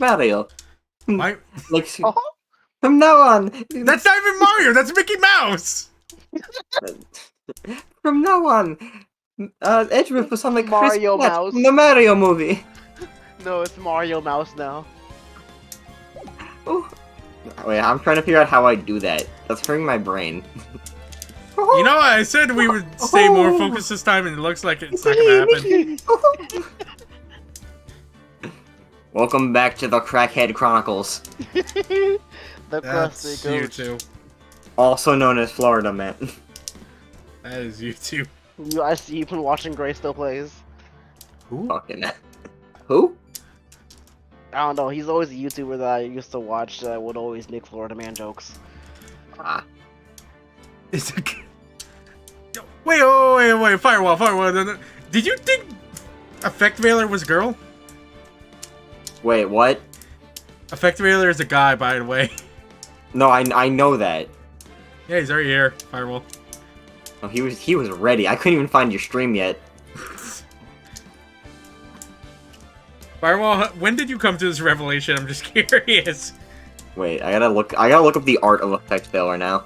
Mario. Why? Like, from now on. That's not even Mario. That's Mickey Mouse. From now on, Edgeworth will sound like Chris Mario Pratt Mouse. from the Mario movie. No, it's Mario Mouse now. Oh. Wait, I'm trying to figure out how I do that. That's hurting my brain. You know what? I said we would stay more focused this time, and it looks like it's not gonna happen. Welcome back to the Crackhead Chronicles, The That's crusty you goat. too. also known as Florida Man. That is you too. I see you've been watching Gray Still Plays. Who? Fucking who? I don't know, he's always a YouTuber that I used to watch that would always make Florida Man jokes. Ah, It's a... Wait, Firewall. Did you think Effect Veiler was a girl? wait, what? Effect Veiler is a guy, by the way. No, I know that. Yeah, he's already here, Firewall. Oh, he was ready. I couldn't even find your stream yet. Firewall, when did you come to this revelation? I'm just curious. Wait, I gotta look up the art of Effect Failure now.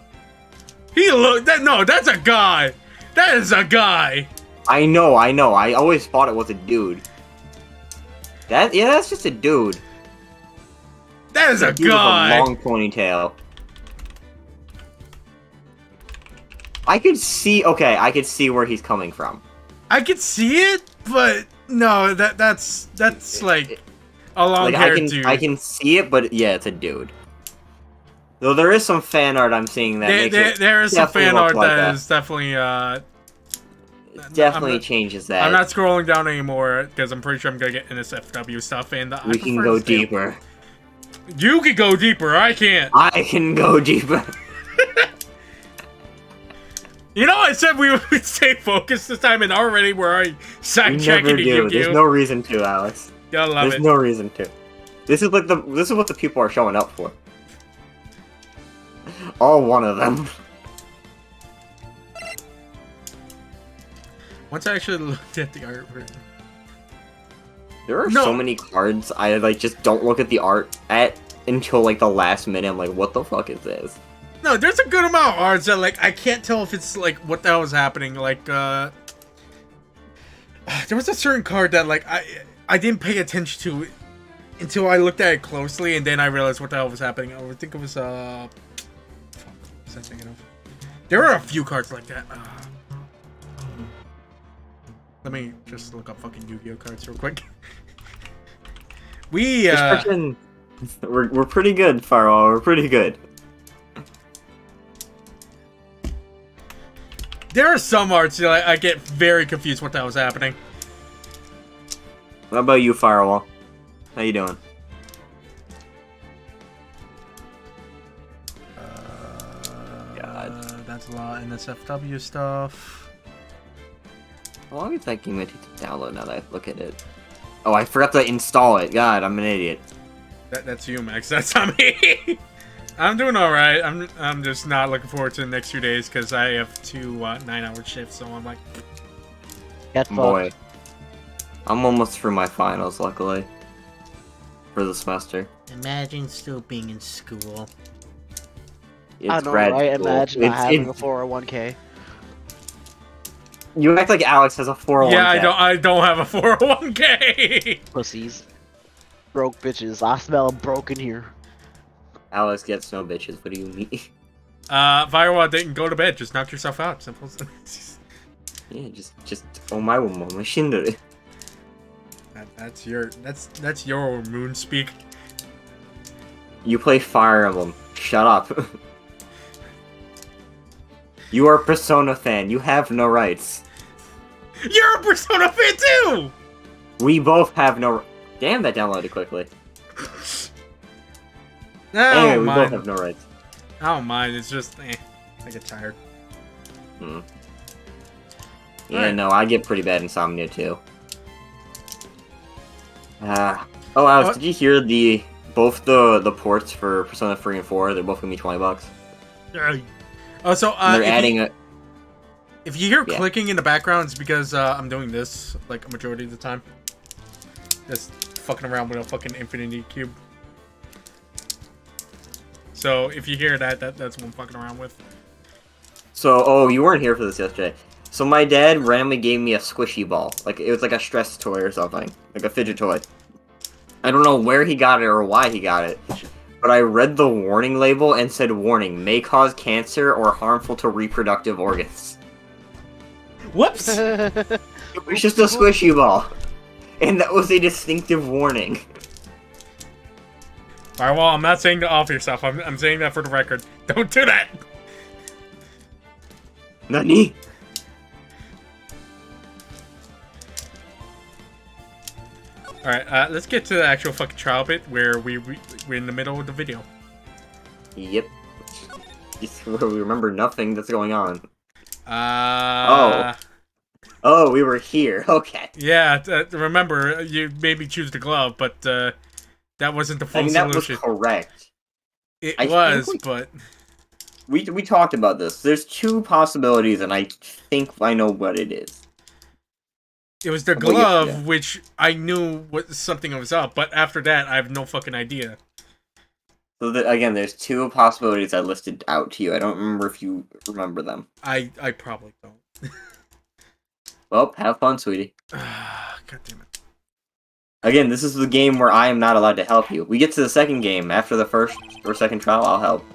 That's a guy. That is a guy. I know. I always thought it was a dude. That's just a dude. That is a Dude with guy. a long ponytail. I could see where he's coming from. I could see it, but no, that's like a long Like haired dude. I can see it, but yeah, it's a dude. Though there is some fan art I'm seeing that makes it there is some definitely fan look art like that that. is definitely It definitely changes that. I'm not scrolling down anymore because I'm pretty sure I'm gonna get NSFW stuff, and We can go deeper. You can go deeper. I can't. I can go deeper. You know, I said we would stay focused this time, and already we're already We sidetracking never to do. give There's you. no reason to, Alex. Gotta love There's it. no reason to. This is what the people are showing up for. All one of them. Once I actually looked at the artwork. There are so many cards I just don't look at the art at until like the last minute. I'm like, what the fuck is this? No, there's a good amount of arts that I can't tell if it's what the hell is happening. There was a certain card that I didn't pay attention to until I looked at it closely, and then I realized what the hell was happening. I think it was fuck, what was I thinking of? There were a few cards like that. Let me just look up fucking Yu-Gi-Oh cards real quick. We're pretty good, Farwell. We're pretty good. There are some arts that I get very confused what the hell is happening. What about you, Firewall? How you doing? God. That's a lot in NSFW stuff. How long is that game going to take to download now that I look at it? Oh, I forgot to install it. God, I'm an idiot. That's you, Max. That's not me. I'm doing alright. I'm just not looking forward to the next 2 days because I have two 9-hour shifts, so I'm like... Get fucked. Boy. I'm almost through my finals, luckily. For the semester. Imagine still being in school. It's I know, rad right? cool. Imagine not having a It's- 401k. You act like Alex has a 401k. Yeah, I don't have a 401k. Pussies. Broke bitches. I smell broken here. Alex gets no bitches. What do you mean? Firewall didn't go to bed. Just knock yourself out. Simple. Yeah, just oh my machine. That's your moon speak. You play Fire Emblem. Shut up. You are a Persona fan. You have no rights. You're a Persona fan too. We both have no. Damn, that downloaded quickly. I Anyway, don't we mind. both have no rights. I don't mind. It's just, I get tired. Hmm. Yeah, Alright. no, I get pretty bad insomnia too. Oh, Alex, What? did you hear both the ports for Persona 3 and 4? They're both gonna be $20. Oh, so And they're adding if you hear Yeah. clicking in the background, it's because I'm doing this like a majority of the time. Just fucking around with a fucking infinity cube. So if you hear that, that's what I'm fucking around with. So, oh, you weren't here for this yesterday. So my dad randomly gave me a squishy ball. Like, it was like a stress toy or something. Like a fidget toy. I don't know where he got it or why he got it. But I read the warning label and said, warning, may cause cancer or harmful to reproductive organs. Whoops! It was just a squishy ball. And that was a distinctive warning. Alright, well, I'm not saying to off yourself. I'm saying that for the record. Don't do that! Nani? Alright, let's get to the actual fucking trial bit where we're in the middle of the video. Yep. Just where we remember nothing that's going on. Oh, we were here. Okay. Yeah, remember, you made me choose the glove, but that wasn't the full that was solution. correct. It was, but... We talked about this. There's two possibilities, and I think I know what it is. It was the glove, which I knew something was up, but after that, I have no fucking idea. So, again, there's two possibilities I listed out to you. I don't remember if you remember them. I probably don't. Well, have fun, sweetie. God damn it. Again, this is the game where I am not allowed to help you. We get to the second game. After the first or second trial, I'll help.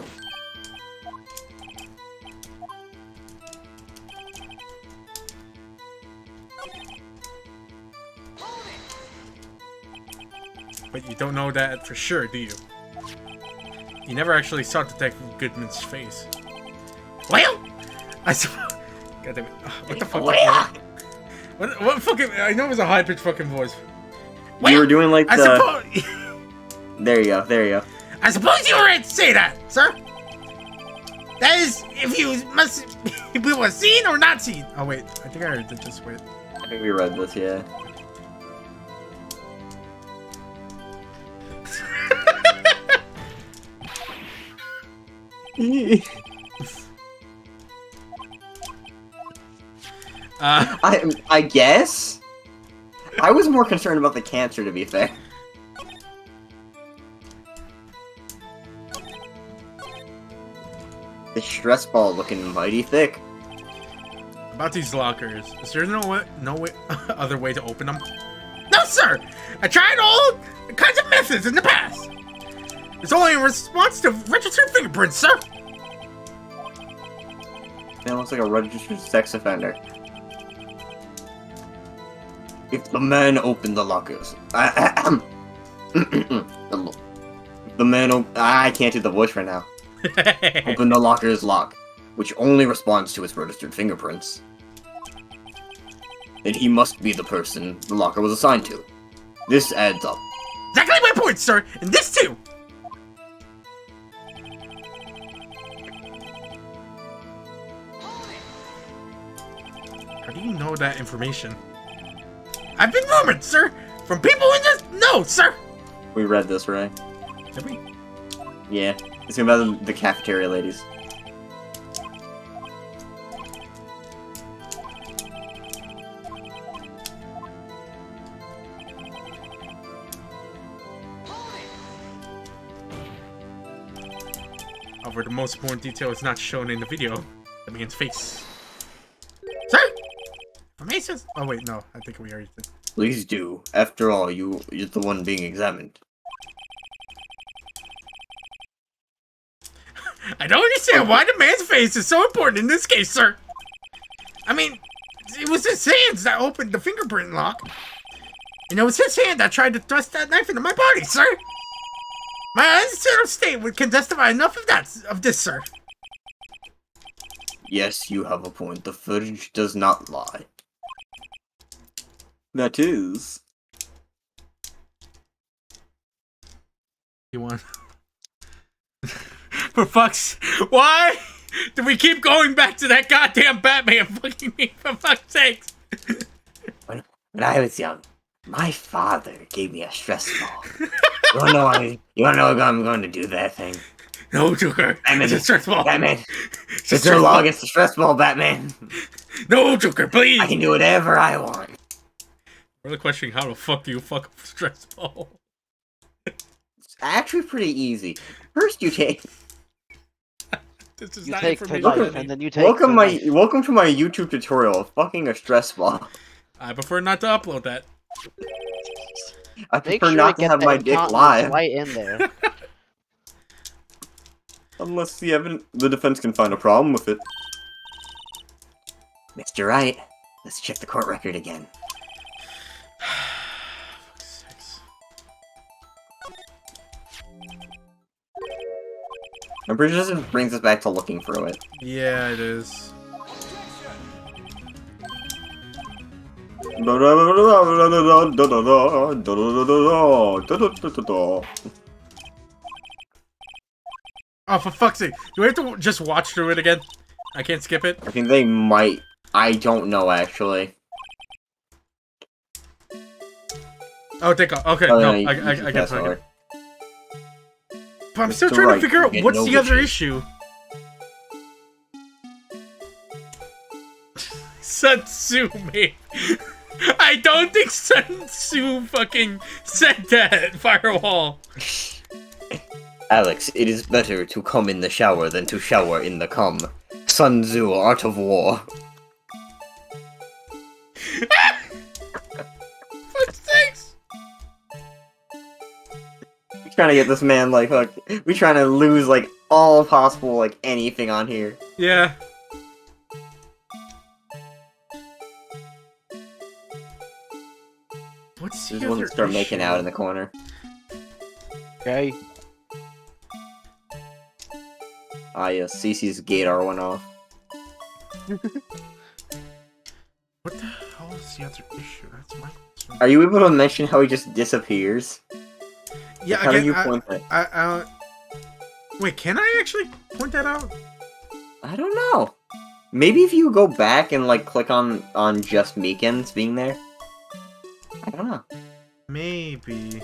But you don't know that for sure, do you? You never actually saw Detective Goodman's face. Well, I suppose. God damn it! What the fuck? What fucking? I know it was a high pitched fucking voice. You were doing like the. I suppose. There you go. There you go. I suppose you were right to say that, sir. That is, if you must, if we were seen or not seen. Oh wait, I think I heard this. Wait. I think we read this. Yeah. I guess. I was more concerned about the cancer, to be fair. The stress ball looking mighty thick. About these lockers, is there no way, other way to open them? No, sir. I tried all kinds of methods in the past. It's only in response to registered fingerprints, sir. That looks like a registered sex offender. If the man opened the lockers, the man I can't do the voice right now. Open the locker's lock, which only responds to its registered fingerprints. Then he must be the person the locker was assigned to. This adds up. Exactly my point, sir, and this too. How do you know that information? I've been rumored, sir, from people in this. No, sir. We read this, right? Did we? Yeah, it's about the cafeteria ladies. However, the most important detail is not shown in the video. The man's face. Sir? Information? Oh wait, no. I think we already did. Please do. After all, you're the one being examined. I don't understand why the man's face is so important in this case, sir. I mean, it was his hands that opened the fingerprint lock. And it was his hand that tried to thrust that knife into my body, sir. My unsettled state can testify enough of this, sir. Yes, you have a point. The footage does not lie. That is. You want? For fuck's... Why do we keep going back to that goddamn Batman fucking me, for fuck's sakes? When I was young, my father gave me a stress ball. You wanna know what I'm going to do that thing? No, Joker. Batman, It's a stress ball. Batman. It's your law against the stress ball, Batman. No, Joker, please. I can do whatever I want. We're really questioning how the fuck do you fuck a stress ball? It's actually pretty easy. First you take... This is You not take to information. knife, I and need. then you take Welcome to my knife. welcome to my YouTube tutorial of fucking a stress ball. I prefer not to upload that. I Make prefer sure not to to get have the my dick incontinence live. right in there. Unless the defense can find a problem with it. Mr. Wright, let's check the court record again. I'm pretty sure this brings us back to looking through it. Yeah, it is. Oh, for fuck's sake. Do we have to just watch through it again? I can't skip it? I think they might. I don't know, actually. Oh, take off. Okay, Oh, no, you I can get fast it. forward. But I'm still Mr. trying Wright, to figure out you get what's no the other bitches. issue. Sun Tzu, mate. I don't think Sun Tzu fucking said that, Firewall. Alex, it is better to come in the shower than to shower in the cum. Sun Tzu, Art of War. Fuck sakes. We're trying to get this man, like, we're trying to lose, like, all possible, like, anything on here. Yeah. What's the This one other start making issue? out in the corner. Okay. Ah, yes, Cece's gator went off. What the hell is the other issue? That's my question. Are you able to mention how he just disappears? Yeah, How do again, you point that? wait, can I actually point that out? I don't know. Maybe if you go back and, like, click on just Meekins being there? I don't know. Maybe.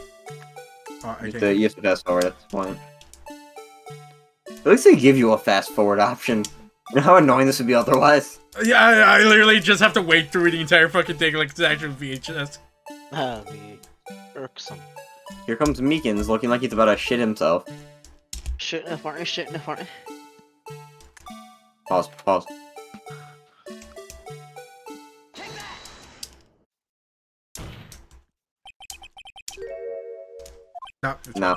Oh, I You think... have to fast forward at this point. At least they give you a fast forward option. You know how annoying this would be otherwise? Yeah, I literally just have to wait through the entire fucking thing like it's actual VHS. The irksome. Here comes Meekins looking like he's about to shit himself. Shit in the front, shit in the front. Pause, pause. No. No.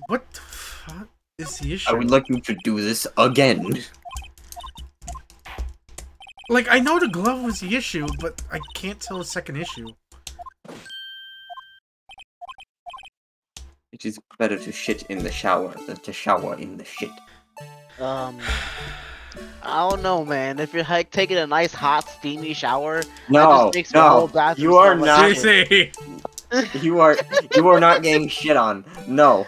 What the fuck is the issue? I would like you to do this again. Like, I know the glove was the issue, but I can't tell the second issue. It is better to shit in the shower than to shower in the shit. I don't know, man. If you're like taking a nice hot steamy shower, that No, just makes your whole no, bathroom you are smell not. like shit. JC! You are not getting shit on. No.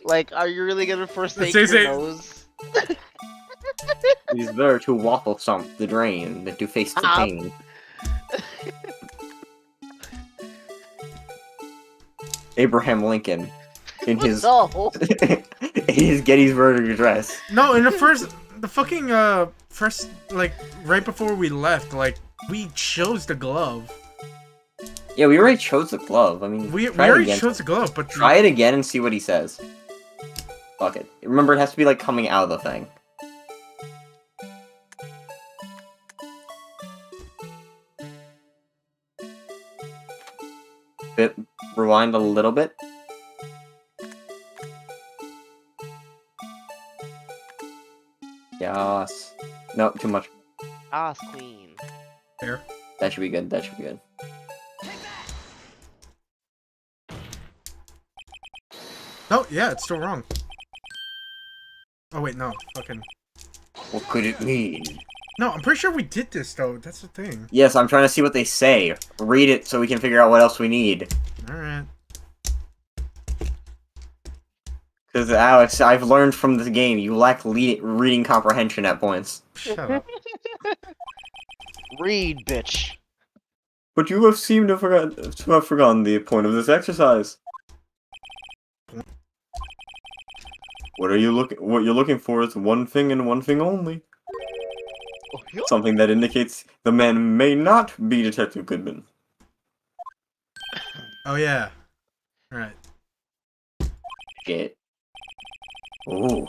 Like, are you really gonna forsake Say- your nose? It is better to waffle stomp the drain than to face the pain. Abraham Lincoln, in his No. in his Gettysburg Address. No, in the fucking, first, like, right before we left, like, we chose the glove. Yeah, we already chose the glove. I mean, We try it already again. chose the glove, but... Try it again and see what he says. Fuck it. Remember, it has to be like coming out of the thing. Rewind a little bit. Yes. No, too much. Ass queen. There. That should be good. That should be good. No, yeah, it's still wrong. Oh, wait, no. Fucking... What could it mean? No, I'm pretty sure we did this, though. That's the thing. Yes, I'm trying to see what they say. Read it so we can figure out what else we need. Alright. Because, Alex, I've learned from this game, you lack reading comprehension at points. Shut up. Read, bitch. But you have seemed to have forgotten the point of this exercise. What you're looking for is one thing and one thing only. Something that indicates the man may not be Detective Goodman. Oh yeah. Right. Shit. Oh,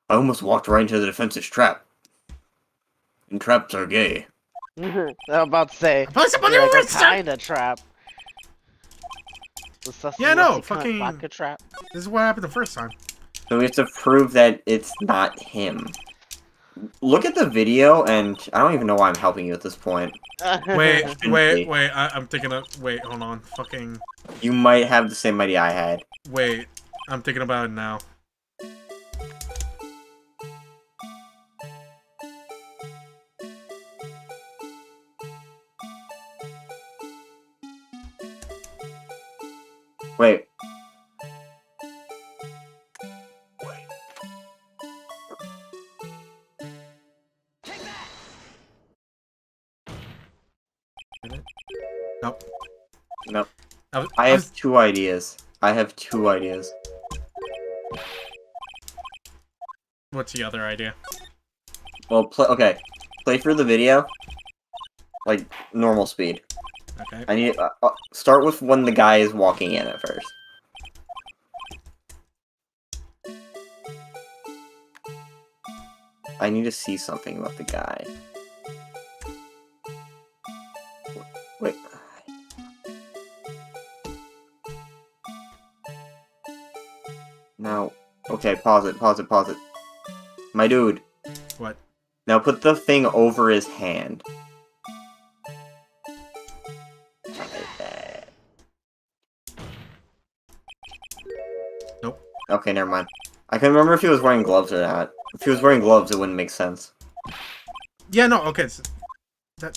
I almost walked right into the defense's trap. And traps are gay. I'm about to say, But they're like a kind of trap. The sussy Yeah, no, wussy cunt fucking. vodka trap. This is what happened the first time. So we have to prove that it's not him. Look at the video, and I don't even know why I'm helping you at this point. Wait, Shouldn't be. I'm thinking of. Wait, hold on. Fucking. You might have the same idea I had. Wait, I'm thinking about it now. Wait. Nope. Nope. I I have two ideas. I have two ideas. What's the other idea? Well, okay. Play through the video. Like, normal speed. Okay. I need start with when the guy is walking in at first. I need to see something about the guy. Wait. Now, okay, pause it. My dude. What? Now put the thing over his hand. Like that. Nope. Okay, never mind. I can remember if he was wearing gloves or not. If he was wearing gloves, it wouldn't make sense. Yeah, no, okay. So what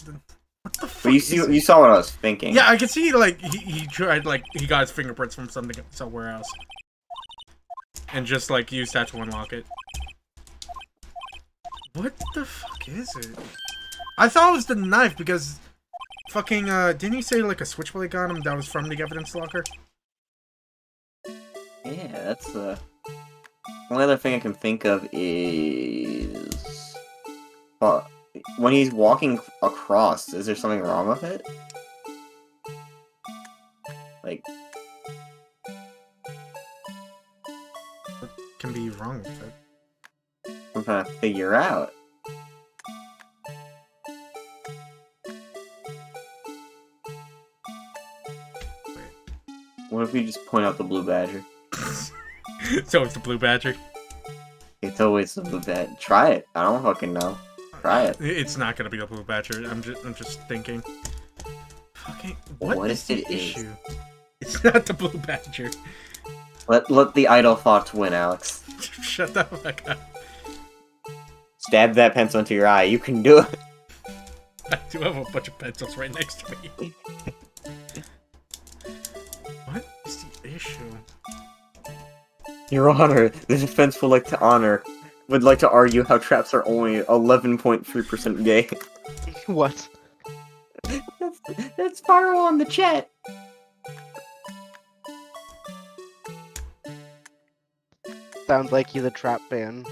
the fuck But you saw what I was thinking. Yeah, I can see, like, he tried, like, he got his fingerprints from somewhere else. And just, like, used that to unlock it. What the fuck is it? I thought it was the knife because fucking, didn't you say, like, a switchblade got him that was from the evidence locker? Yeah, that's the only other thing I can think of is... Well, when he's walking across, is there something wrong with it? Like... What can be wrong with it? I'm trying to figure out. What if we just point out the blue badger? So it's the blue badger? It's always the blue badger. Try it. I don't fucking know. Try it. It's not gonna be the blue badger. I'm just thinking. Fucking What is if it the is? issue? It's not the blue badger. Let the idle thoughts win, Alex. Shut the fuck up. Stab that pencil into your eye. You can do it. I do have a bunch of pencils right next to me. What is the issue? Your Honor, the defense would like to argue how traps are only 11.3% gay. What? That's spiral on the chat. Sounds like he's a trap fan.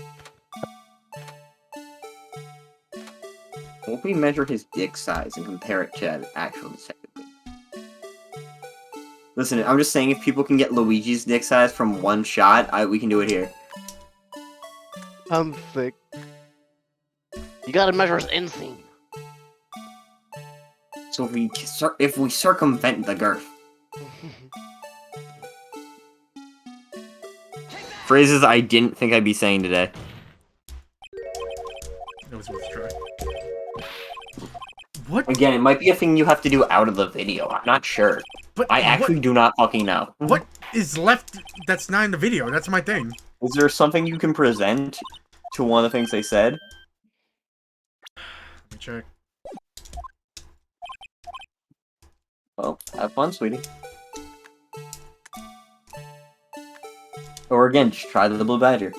What if we measure his dick size and compare it to an actual technically? Listen, I'm just saying if people can get Luigi's dick size from one shot, we can do it here. I'm sick. You gotta measure his inseam. So if we circumvent the girth. Phrases I didn't think I'd be saying today. It was worth a try. What? Again, it might be a thing you have to do out of the video. I'm not sure. But I actually do not fucking know. What is left that's not in the video? That's my thing. Is there something you can present to one of the things they said? Let me check. Well, have fun, sweetie. Or again, just try the blue badger.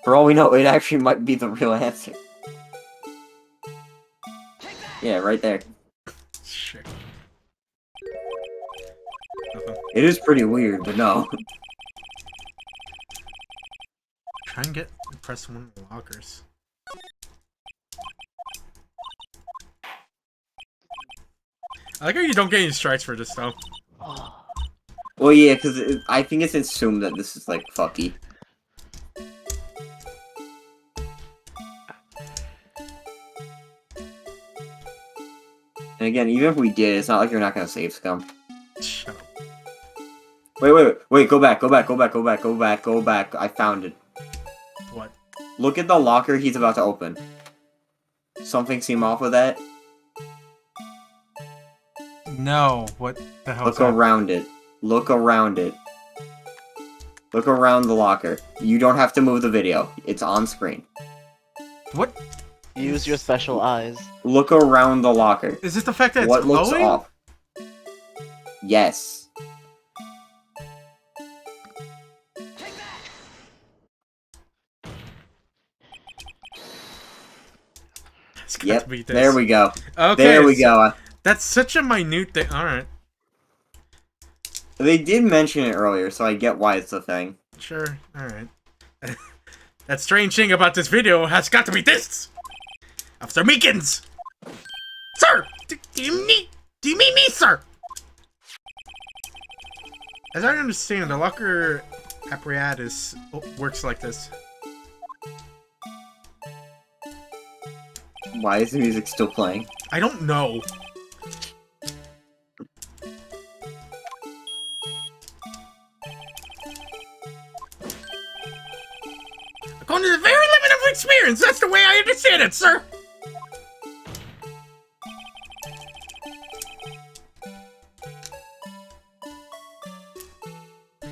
For all we know, it actually might be the real answer. Yeah, right there. Shit. Nothing. It is pretty weird, but no. Try and press one of the lockers. I like how you don't get any strikes for this though. Well, yeah, because I think it's assumed that this is, like, fucky. And again, even if we did, it's not like you're not gonna save scum. Shut up. Wait, go back. I found it. What? Look at the locker he's about to open. Something seem off with that? No. What the hell? Look around it. Look around it. Look around the locker. You don't have to move the video. It's on screen. What? Use your special eyes. Look around the locker. Is it the fact that it's What looks glowing? off? Yes. It's got Yep. to be this. There we go. Okay. There we go. That's such a minute thing. All right. They did mention it earlier, so I get why it's a thing. Sure. All right. That strange thing about this video has got to be this. Officer Meekins! Sir! Do you mean me, sir? As I understand, the locker apparatus works like this. Why is the music still playing? I don't know. According to the very limit of experience, that's the way I understand it, sir!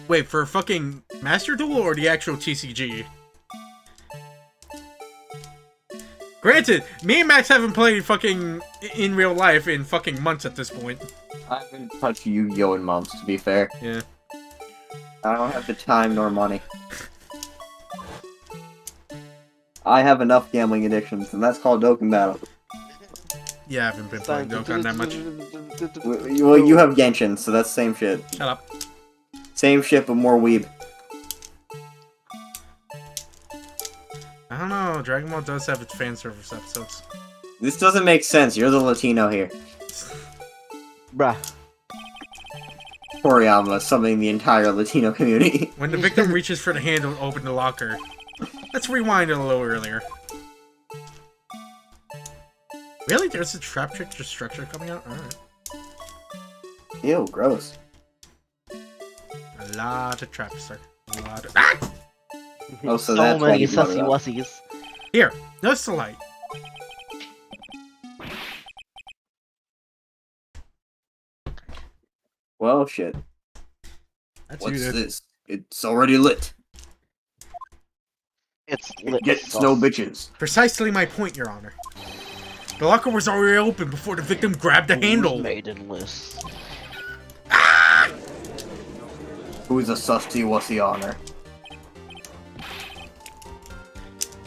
Wait, for a fucking Master Duel or the actual TCG? Granted, me and Max haven't played fucking in real life in fucking months at this point. I haven't touched Yu-Gi-Oh! In months, to be fair. Yeah. I don't have the time nor money. I have enough gambling addictions, and that's called Dokkan Battle. Yeah, I haven't been playing Dokkan that much. Well, you have Genshin, so that's same shit. Shut up. Same shit, but more weeb. I don't know, Dragon Ball does have its fan service episodes. This doesn't make sense. You're the Latino here. Bruh. Toriyama summoning the entire Latino community. When the victim reaches for the handle to open the locker. Let's rewind it a little earlier. Really? There's a trap trick structure coming out? Alright. Ew, gross. A lot of traps, sir. A lot of... Ah! Oh, so So that's why many you brought it sussy up. wussies. Here, notice the light. Well, shit. That's What's you, dude. this? It's already lit. It's It lit. gets sauce. no bitches. Precisely my point, Your Honor. The locker was already open before the victim grabbed the handle. Maidenless. Who's a susty wussy honor?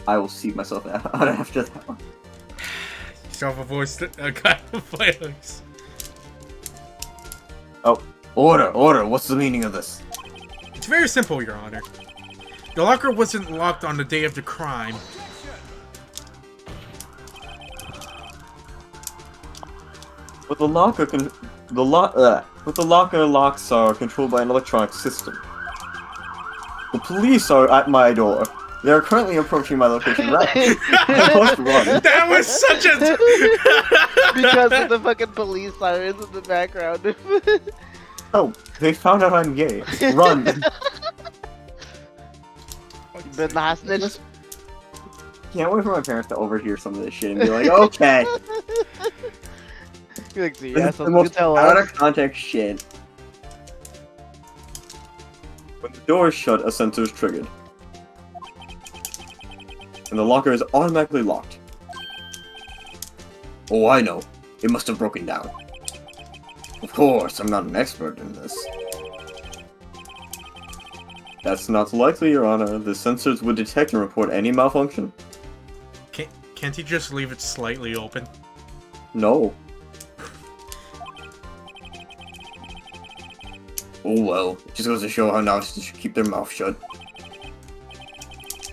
I will seat myself out after that one. Self-voiced kind of voice. Oh, order! What's the meaning of this? It's very simple, Your Honor. The locker wasn't locked on the day of the crime. But the locker locks are controlled by an electronic system. The police are at my door. They are currently approaching my location rapidly. I must run. That was such a... Because of the fucking police sirens in the background. Oh, they found out I'm gay. Run. Been the hostage. Can't wait for my parents to overhear some of this shit and be like, okay. You're like, so This yeah, is the so you most tell out us. of context shit. When the door is shut, a sensor is triggered. And the locker is automatically locked. Oh, I know. It must have broken down. Of course, I'm not an expert in this. That's not likely, Your Honor. The sensors would detect and report any malfunction. Can't he just leave it slightly open? No. Oh well, it just goes to show how novices should keep their mouth shut.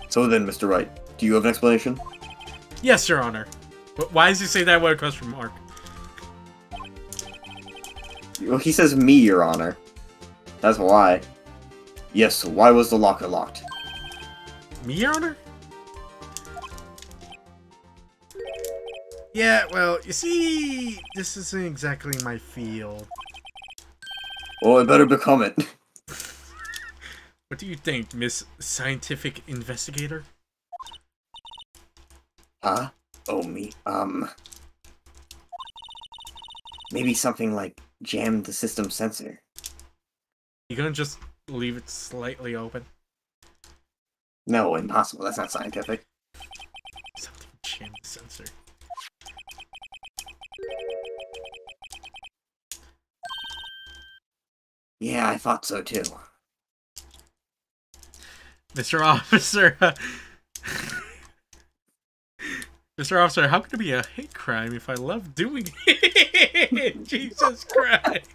So then, Mr. Wright, do you have an explanation? Yes, Your Honor. But why does he say that with a question mark? Well, he says me, Your Honor. That's why. Yes, why was the locker locked? Me, Your Honor? Yeah, well, you see, this isn't exactly my field. Well, I better become it. What do you think, Miss Scientific Investigator? Huh? Oh, me. Maybe something like jam the system sensor. You gonna just leave it slightly open? No, impossible. That's not scientific. Something jam the sensor. Yeah, I thought so too. Mr. Officer, Mr. Officer, how could it be a hate crime if I love doing it? Jesus Christ.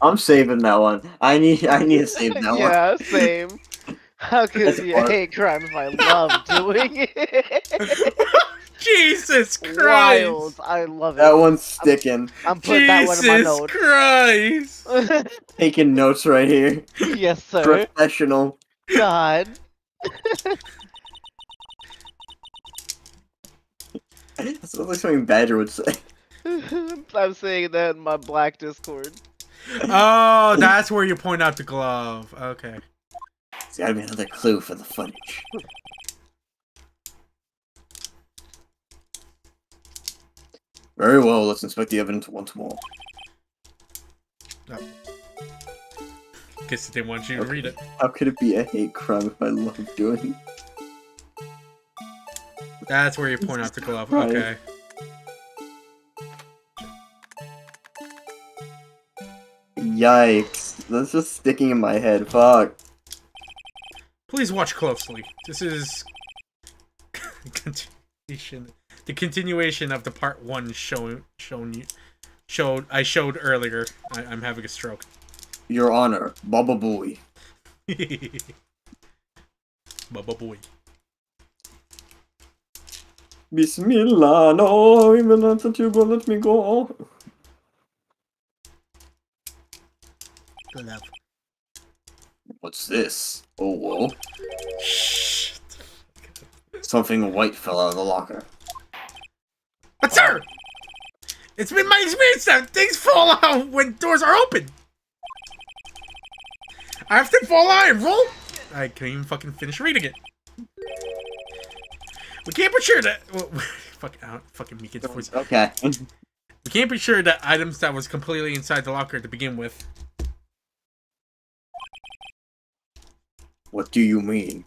I'm saving that one. I need to save that one. Yeah, same. How could it be a hate crime if I love doing it? Jesus Christ. Wild. I love it. That one's sticking. I'm putting that one in my Jesus notes. Christ. Taking notes right here. Yes, sir. Professional. God. That's like something Badger would say. I'm saying that in my black Discord. Oh, that's where you point out the glove. Okay. There's gotta be another clue for the footage. Very well, let's inspect the evidence once more. Oh. Guess they want you to read it. How could it be a hate crime if I love doing it? That's where you point out the glove. Right. Okay. Yikes. That's just sticking in my head. Fuck. Please watch closely. This is the continuation of the part 1 I showed earlier. I'm having a stroke. Your Honor, Baba Booey. Baba boy. Bismillah, no, even after you go, let me go. Glove. What's this? Oh, whoa. Shh. Something white fell out of the locker. But sir, it's been my experience that things fall out when doors are open. I have to fall out and roll. I can't even fucking finish reading it. We can't be sure that. Well, fucking Mika's voice. Okay. We can't be sure that items that was completely inside the locker to begin with. What do you mean?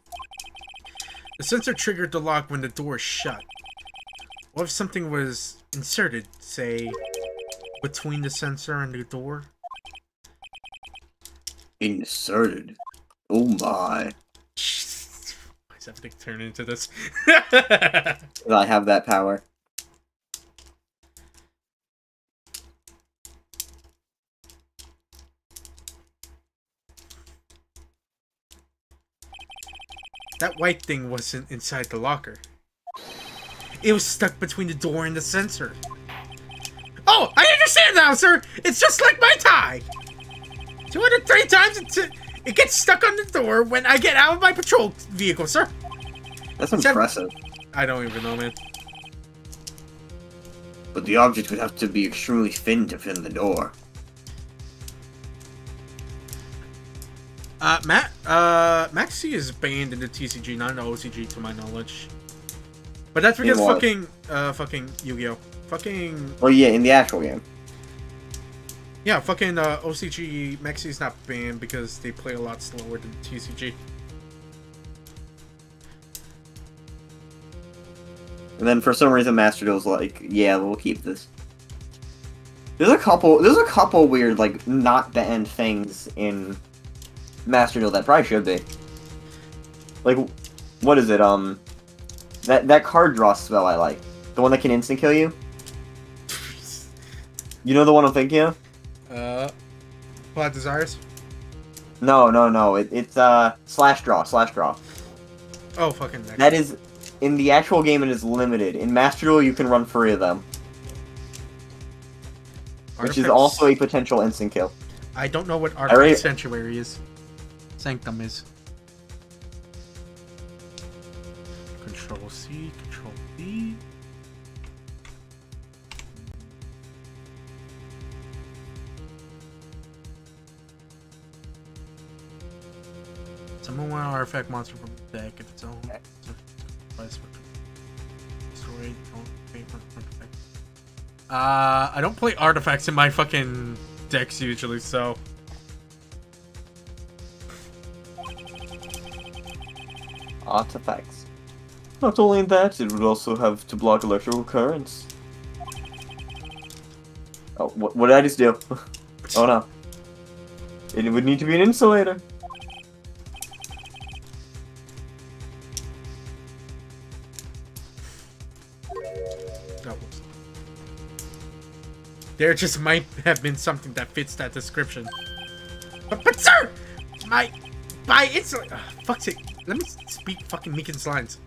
The sensor triggered the lock when the door shut. What if something was inserted, say, between the sensor and the door? Inserted? Oh my. Why is everything turning into this? I have that power. That white thing wasn't inside the locker. It was stuck between the door and the sensor. Oh, I understand now, sir! It's just like my tie! 203 times it gets stuck on the door when I get out of my patrol vehicle, sir. That's impressive. I don't even know, man. But the object would have to be extremely thin to fit in the door. Maxi is banned in the TCG, not in the OCG to my knowledge. But that's because fucking Yu-Gi-Oh! Fucking... Oh yeah, in the actual game. Yeah, fucking OCG Maxi's not banned because they play a lot slower than TCG. And then for some reason Master Duel's like, yeah, we'll keep this. There's a couple weird, like, not banned things in Master Duel that probably should be. Like, what is it, that card draw spell I like. The one that can instant kill you? You know the one I'm thinking of? Plot Desires? No. It's, slash draw. Oh, fucking that is, in the actual game it is limited. In Master Duel you can run 3 of them. Which is also a potential instant kill. I don't know what Alright. Arctic Sanctuary is. Sanctum is. Control C, Control V. Summon one artifact monster from the deck if its own. I don't play artifacts in my fucking decks usually, so. Artifacts. Not only that, it would also have to block electrical currents. Oh, what did I just do? Oh no. It would need to be an insulator. No. There just might have been something that fits that description. But sir! My insulator. Fuck's sake. Let me speak fucking Meekin's lines.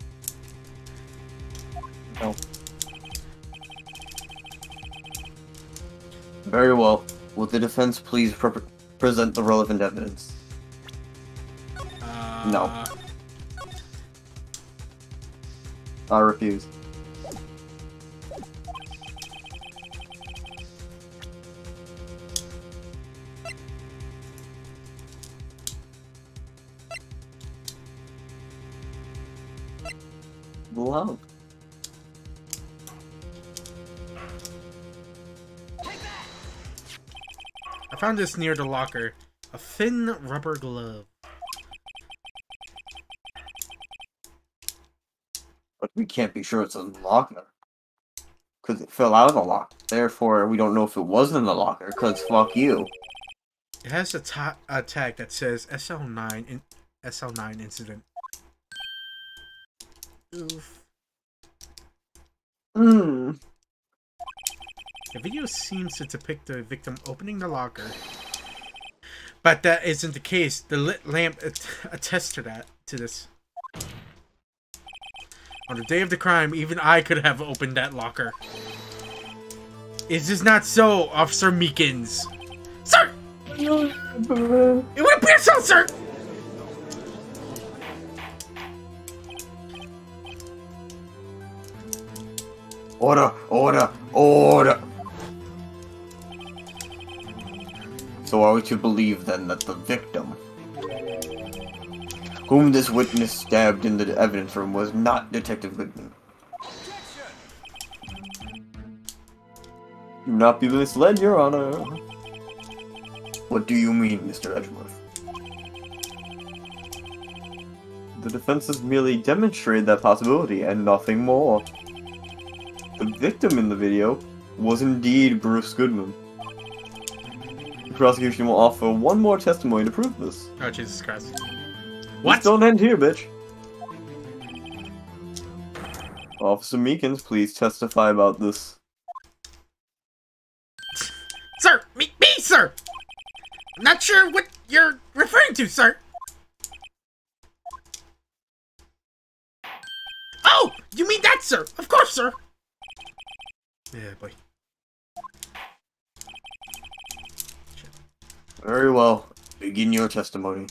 No. Very well. Will the defense please present the relevant evidence? No. I refuse. Love. I found this near the locker. A thin rubber glove. But we can't be sure it's in the locker. Because it fell out of the locker. Therefore, we don't know if it was in the locker, because fuck you. It has a tag that says SL9 incident. Oof. Hmm. The video seems to depict the victim opening the locker, but that isn't the case. The lit lamp attests to this. On the day of the crime, even I could have opened that locker. Is this not so, Officer Meekins? Sir! It would appear so, sir! Order! Order! Order! So are we to believe then that the victim, whom this witness stabbed in the evidence room, was not Detective Goodman? Do not be misled, Your Honor. What do you mean, Mr. Edgeworth? The defense has merely demonstrated that possibility and nothing more. The victim in the video was indeed Bruce Goodman. The prosecution will offer one more testimony to prove this. Oh, Jesus Christ. What? Don't end here, bitch. Officer Meekins, please testify about this. Sir! Me, sir! I'm not sure what you're referring to, sir! Oh! You mean that, sir? Of course, sir! Yeah, boy. Very well. Begin your testimony.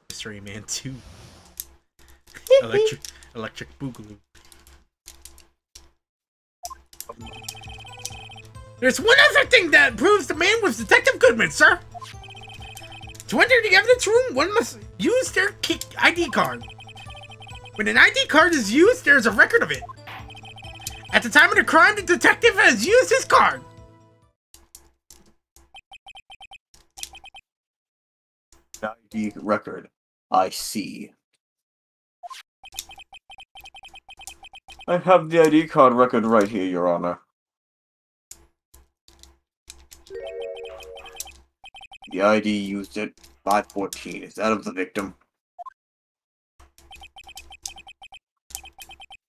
Mystery Man 2. Electric Boogaloo. There's one other thing that proves the man was Detective Goodman, sir! To enter the evidence room, one must use their ID card. When an ID card is used, there's a record of it. At the time of the crime, the detective has used his card. ID record. I see. I have the ID card record right here, Your Honor. The ID used at 514. Is that of the victim?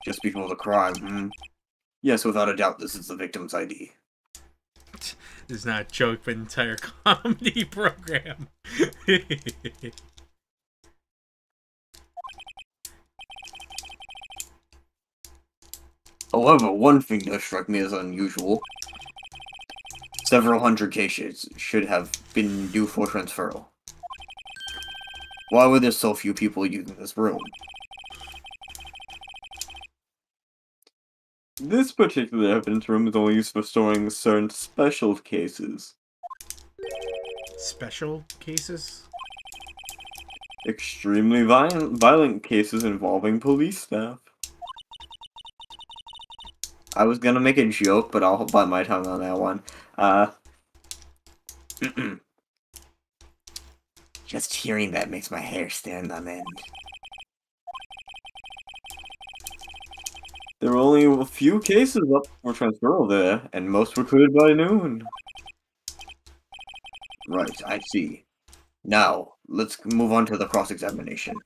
Just before the crime, hmm? Yes, without a doubt, this is the victim's ID. This is not a joke, but an entire comedy program. However, one thing does strike me as unusual. Several hundred cases should have been due for transferal. Why were there so few people using this room? This particular evidence room is only used for storing certain special cases. Special cases? Extremely violent cases involving police staff. I was gonna make a joke, but I'll bite my tongue on that one. Just hearing that makes my hair stand on end. There were only a few cases up for transferal there, and most were cleared by noon. Right, I see. Now, let's move on to the cross-examination.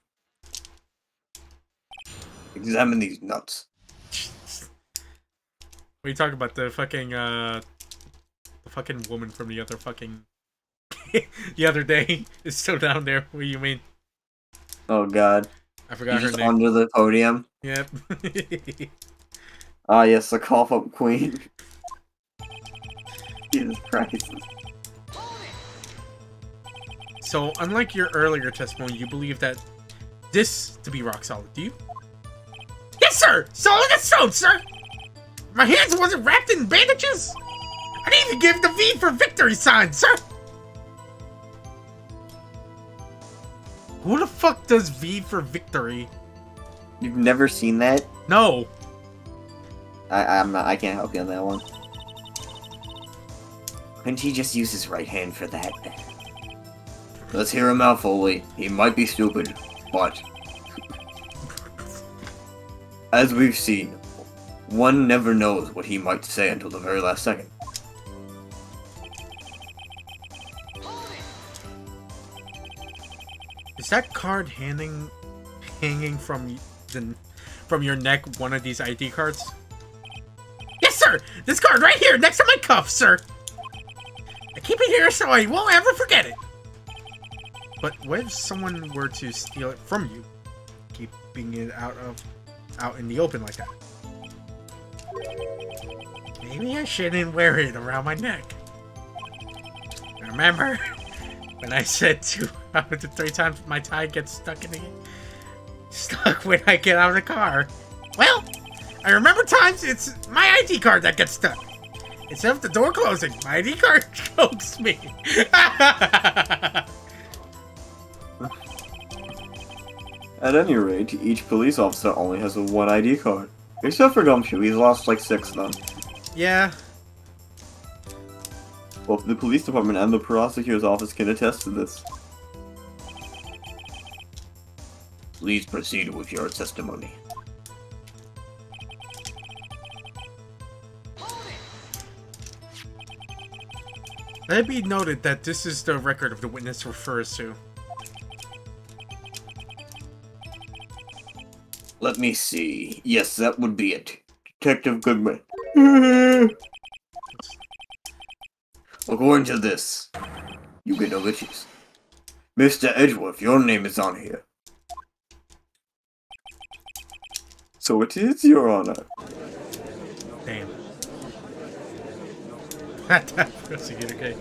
Examine these nuts. What are you talking about? The fucking woman from the other fucking the other day is still down there. What do you mean? Oh god. I forgot her Just name. under the podium. Yep. Ah yes, the cough-up queen. Jesus Christ. So, unlike your earlier testimony, you believe that this to be rock solid, do you? Yes, sir! Solid as stone, sir! My hands wasn't wrapped in bandages! I didn't even give the V for victory sign, sir! Who the fuck does V for victory? You've never seen that? No. I can't help you on that one. Couldn't he just use his right hand for that? Let's hear him out, Foley. He might be stupid, but... as we've seen, one never knows what he might say until the very last second. Is that card hanging from your neck one of these ID cards? Yes, sir! This card right here, next to my cuff, sir! I keep it here so I won't ever forget it! But what if someone were to steal it from you? Keeping it out in the open like that. Maybe I shouldn't wear it around my neck. Remember when I said 2 out of the 3 times my tie gets stuck when I get out of the car? Well, I remember times it's my ID card that gets stuck. Instead of the door closing, my ID card chokes me. At any rate, each police officer only has one ID card. Except for Gumshoe, he's lost like 6 of them. Yeah. Both the police department and the prosecutor's office can attest to this. Please proceed with your testimony. Let it be noted that this is the record of the witness refers to. Let me see. Yes, that would be it. Detective Goodman. According to this, you get no glitches. Mr. Edgeworth, your name is on here. So it is, Your Honor. Damn. That prosecutor, okay.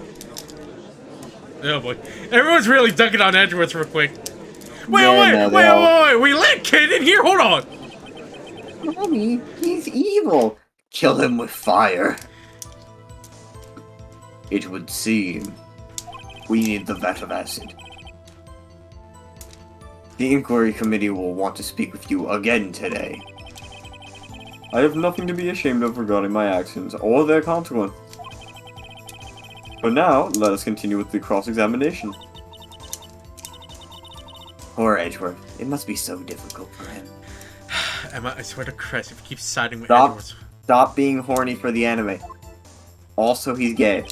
Oh boy. Everyone's really dunking on Edgeworth real quick. Wait, we let Kid in here? Hold on! Mommy, he's evil. Kill him with fire. It would seem we need the vat of acid. The inquiry committee will want to speak with you again today. I have nothing to be ashamed of regarding my actions or their consequences. But now, let us continue with the cross-examination. Poor Edgeworth. It must be so difficult for him. Emma, I swear to Christ, if you keep siding with Edgeworth... Stop being horny for the anime. Also, he's gay.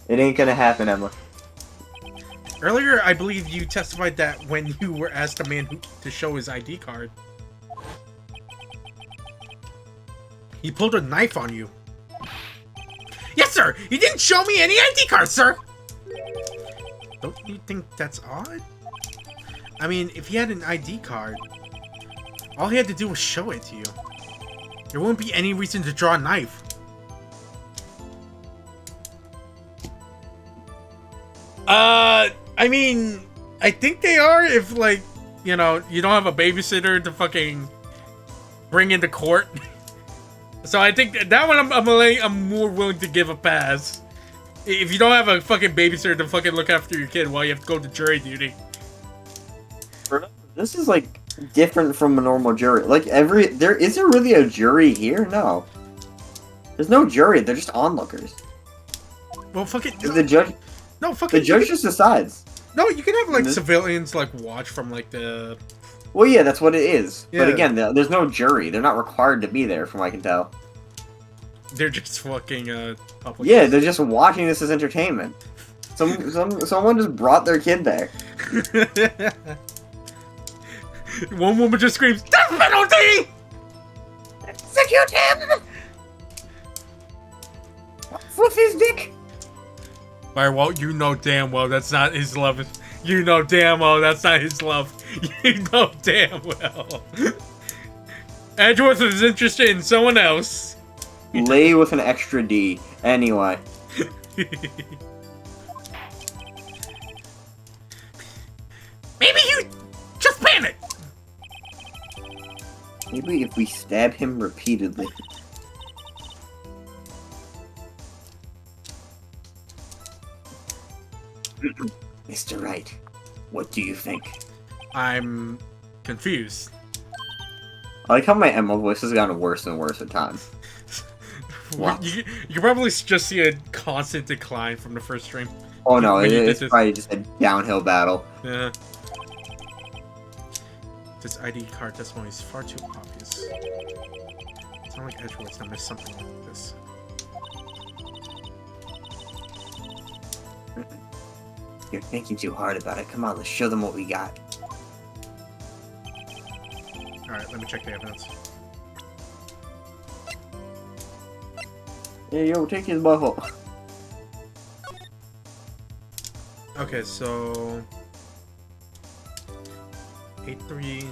It ain't gonna happen, Emma. Earlier, I believe you testified that when you were asked a man to show his ID card, he pulled a knife on you. Yes, sir! He didn't show me any ID card, sir! Don't you think that's odd? I mean, if he had an ID card, all he had to do was show it to you. There wouldn't be any reason to draw a knife. I mean, I think they are if, like, you know, you don't have a babysitter to fucking bring into court. So I think that one I'm more willing to give a pass. If you don't have a fucking babysitter to fucking look after your kid while you have to go to jury duty. This is like different from a normal jury. Like there isn't really a jury here. No, there's no jury. They're just onlookers. Well, fucking The judge. no, fucking The judge just decides. No, you can have like civilians like watch from like the. Well, yeah, that's what it is. Yeah. But again, there's no jury. They're not required to be there, from what I can tell. They're just fucking public. Yeah, they're just watching this as entertainment. Someone just brought their kid there. One woman just screams, "Death penalty! Execute him! With his dick!" Firewall, you know damn well that's not his love. You know damn well that's not his love. You know damn well. Edgeworth is interested in someone else. Lay with an extra D. Anyway. Maybe you just panic. Maybe if we stab him repeatedly. Mr. Wright, what do you think? I'm confused. I like how my Emma voice has gotten worse and worse at times. What? You probably just see a constant decline from the first stream. Oh no, When you did it's this. probably just a downhill battle. Yeah. This ID card testimony is far too obvious. It's not like Edgeworth's gonna miss something like this. You're thinking too hard about it. Come on, let's show them what we got. Alright, let me check the evidence. Hey, yo, take his butthole. Okay, so 8-3.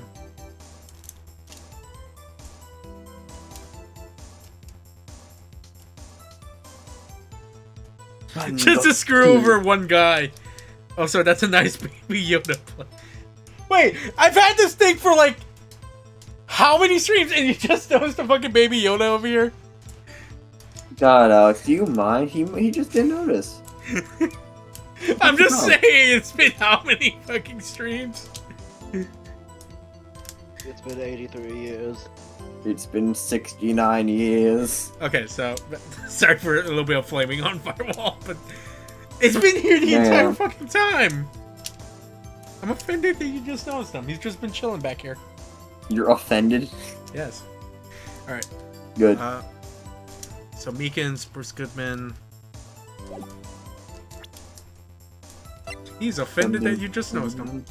Just to screw over one guy. Oh, so that's a nice baby Yoda play. Wait, I've had this thing for like how many streams, and you just noticed the fucking baby Yoda over here? God, Alex, do you mind? He just didn't notice. I'm just saying, it's been how many fucking streams? It's been 83 years. It's been 69 years. Okay, so sorry for a little bit of flaming on Firewall, but it's been here the entire fucking time. I'm offended that you just noticed him. He's just been chilling back here. You're offended? Yes. All right. Good. So Meekins, Bruce Goodman. He's offended that you just noticed him.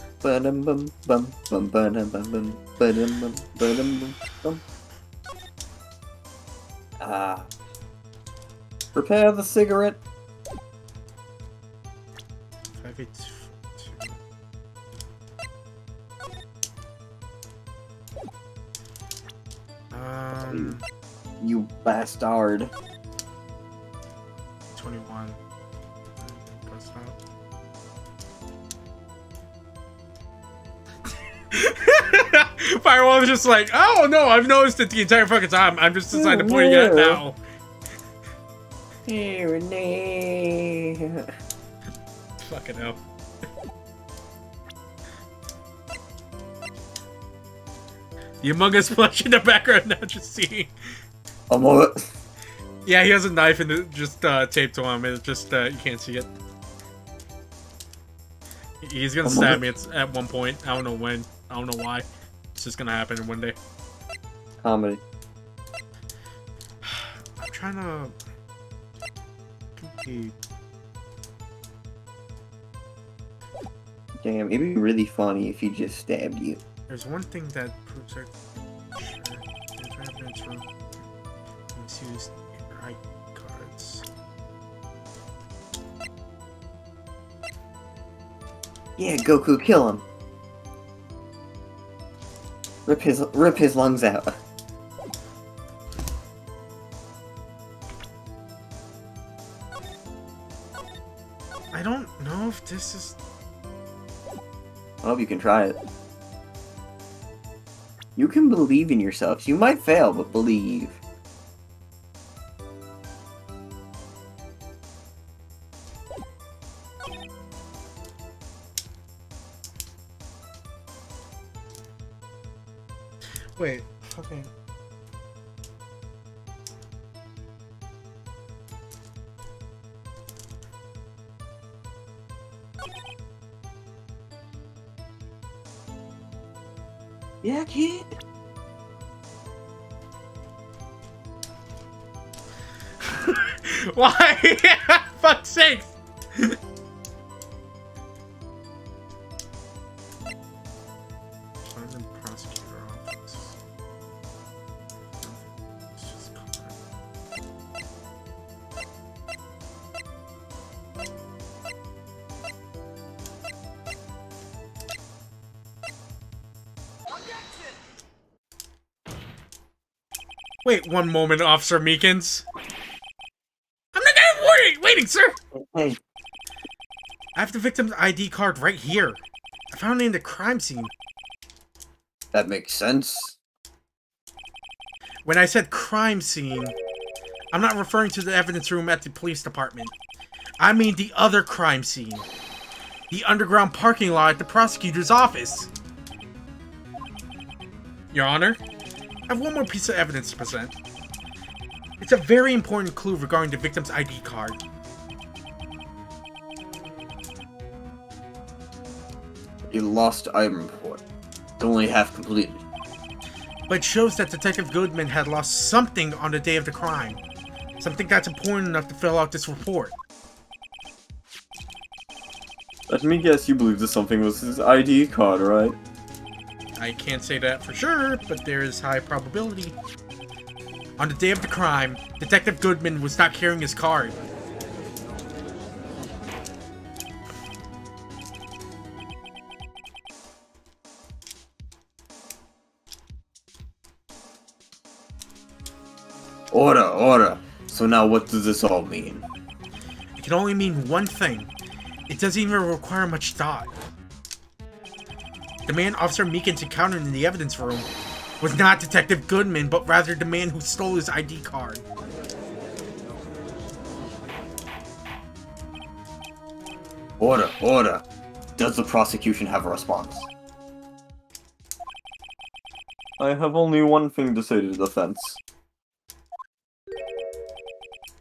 Prepare the cigarette. 582. You bastard. 21. Press out. Firewall was just like, oh no, I've noticed it the entire fucking time. I'm just deciding to point it out now. Hey, Renee. Fucking hell. The Among Us plush in the background now, just seeing. Yeah, he has a knife and it just taped to him, and it's just you can't see it. He's gonna stab me at one point. I don't know when. I don't know why. It's just gonna happen one day. Comedy. I'm trying to compete. Damn, it'd be really funny if he just stabbed you. There's one thing that proves our evidence room. Let's use your cards. Yeah, Goku, kill him. Rip his lungs out. I don't know if This is... I hope you can try it. You can believe in yourselves. You might fail, but believe. Wait, fucking... Yeah, kid. Why? Fuck's sakes! Find the prosecutor office. It's just Wait one moment, Officer Meekins. I'm not waiting, sir! Hey, I have the victim's ID card right here. I found it in the crime scene. that makes sense. When I said crime scene, I'm not referring to the evidence room at the police department. I mean the other crime scene. The underground parking lot at the prosecutor's office. Your Honor, I have one more piece of evidence to present. It's a very important clue regarding the victim's ID card. A lost item report. It's only half completed. But it shows that Detective Goodman had lost something on the day of the crime. Something that's important enough to fill out this report. Let me guess, you believe that something was his ID card, right? I can't say that for sure, but there is high probability. On the day of the crime, Detective Goodman was not carrying his card. Order. So now what does this all mean? It can only mean one thing. It doesn't even require much thought. The man Officer Meekins encountered in the evidence room was not Detective Goodman, but rather the man who stole his ID card. Order. Does the prosecution have a response? I have only one thing to say to the defense.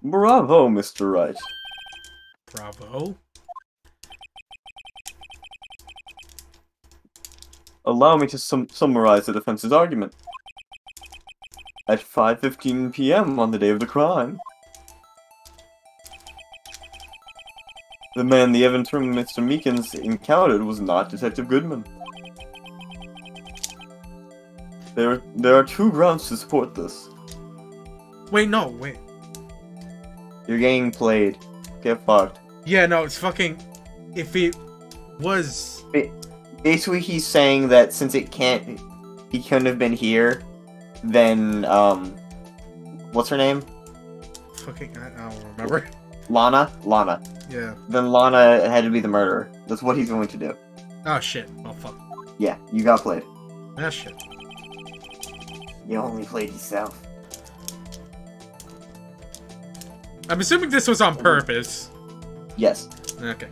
Bravo, Mr. Wright. Bravo. Allow me to summarize the defense's argument. At 5:15 p.m. on the day of the crime, the man the evidence room Mr. Meekins encountered was not Detective Goodman. There are two grounds to support this. Wait, no, wait. You're getting played. Get fucked. Yeah, no, it's fucking... If it was... Basically, he's saying that since he couldn't have been here, then, what's her name? Fucking... I don't remember. Lana? Yeah. Then Lana had to be the murderer. That's what he's going to do. Oh, shit. Oh, fuck. Yeah, you got played. Ah, shit. You only played yourself. I'm assuming this was on purpose. Yes. Okay.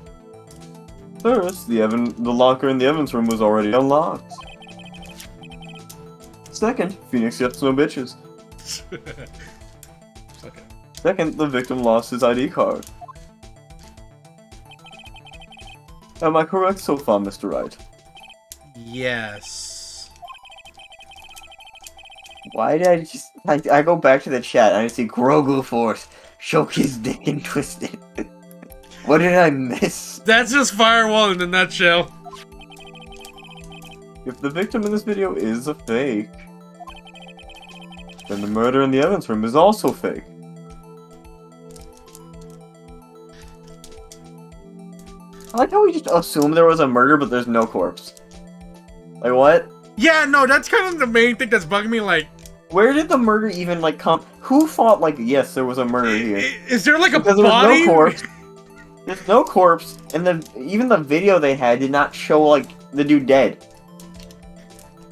First, the locker in the evidence room was already unlocked. Second, Phoenix gets no bitches. Okay. Second, the victim lost his ID card. Am I correct so far, Mr. Wright? Yes. Why did I just... I go back to the chat and I see Grogu Force choke his dick and twist it. What did I miss? That's just Firewall in a nutshell. If the victim in this video is a fake, then the murder in the evidence room is also fake. I like how we just assume there was a murder, but there's no corpse. Like, what? Yeah, no, that's kind of the main thing that's bugging me, like... Where did the murder even, like, come... Who thought, like, yes, there was a murder here? Is there, like, a because body? There was no corpse. There's no corpse, and even the video they had did not show like the dude dead.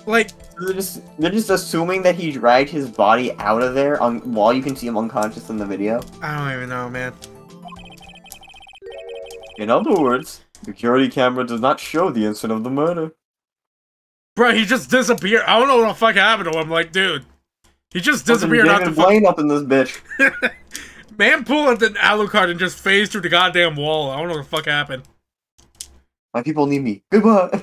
Like, They're just assuming that he dragged his body out of there while you can see him unconscious in the video. I don't even know, man. In other words, security camera does not show the instant of the murder. Bro, he just disappeared. I don't know what the fuck happened to him. Like, dude, he just disappeared out the fucking Blaine up in this bitch. Man pulled the Alucard and just phased through the goddamn wall. I don't know what the fuck happened. My people need me. Goodbye.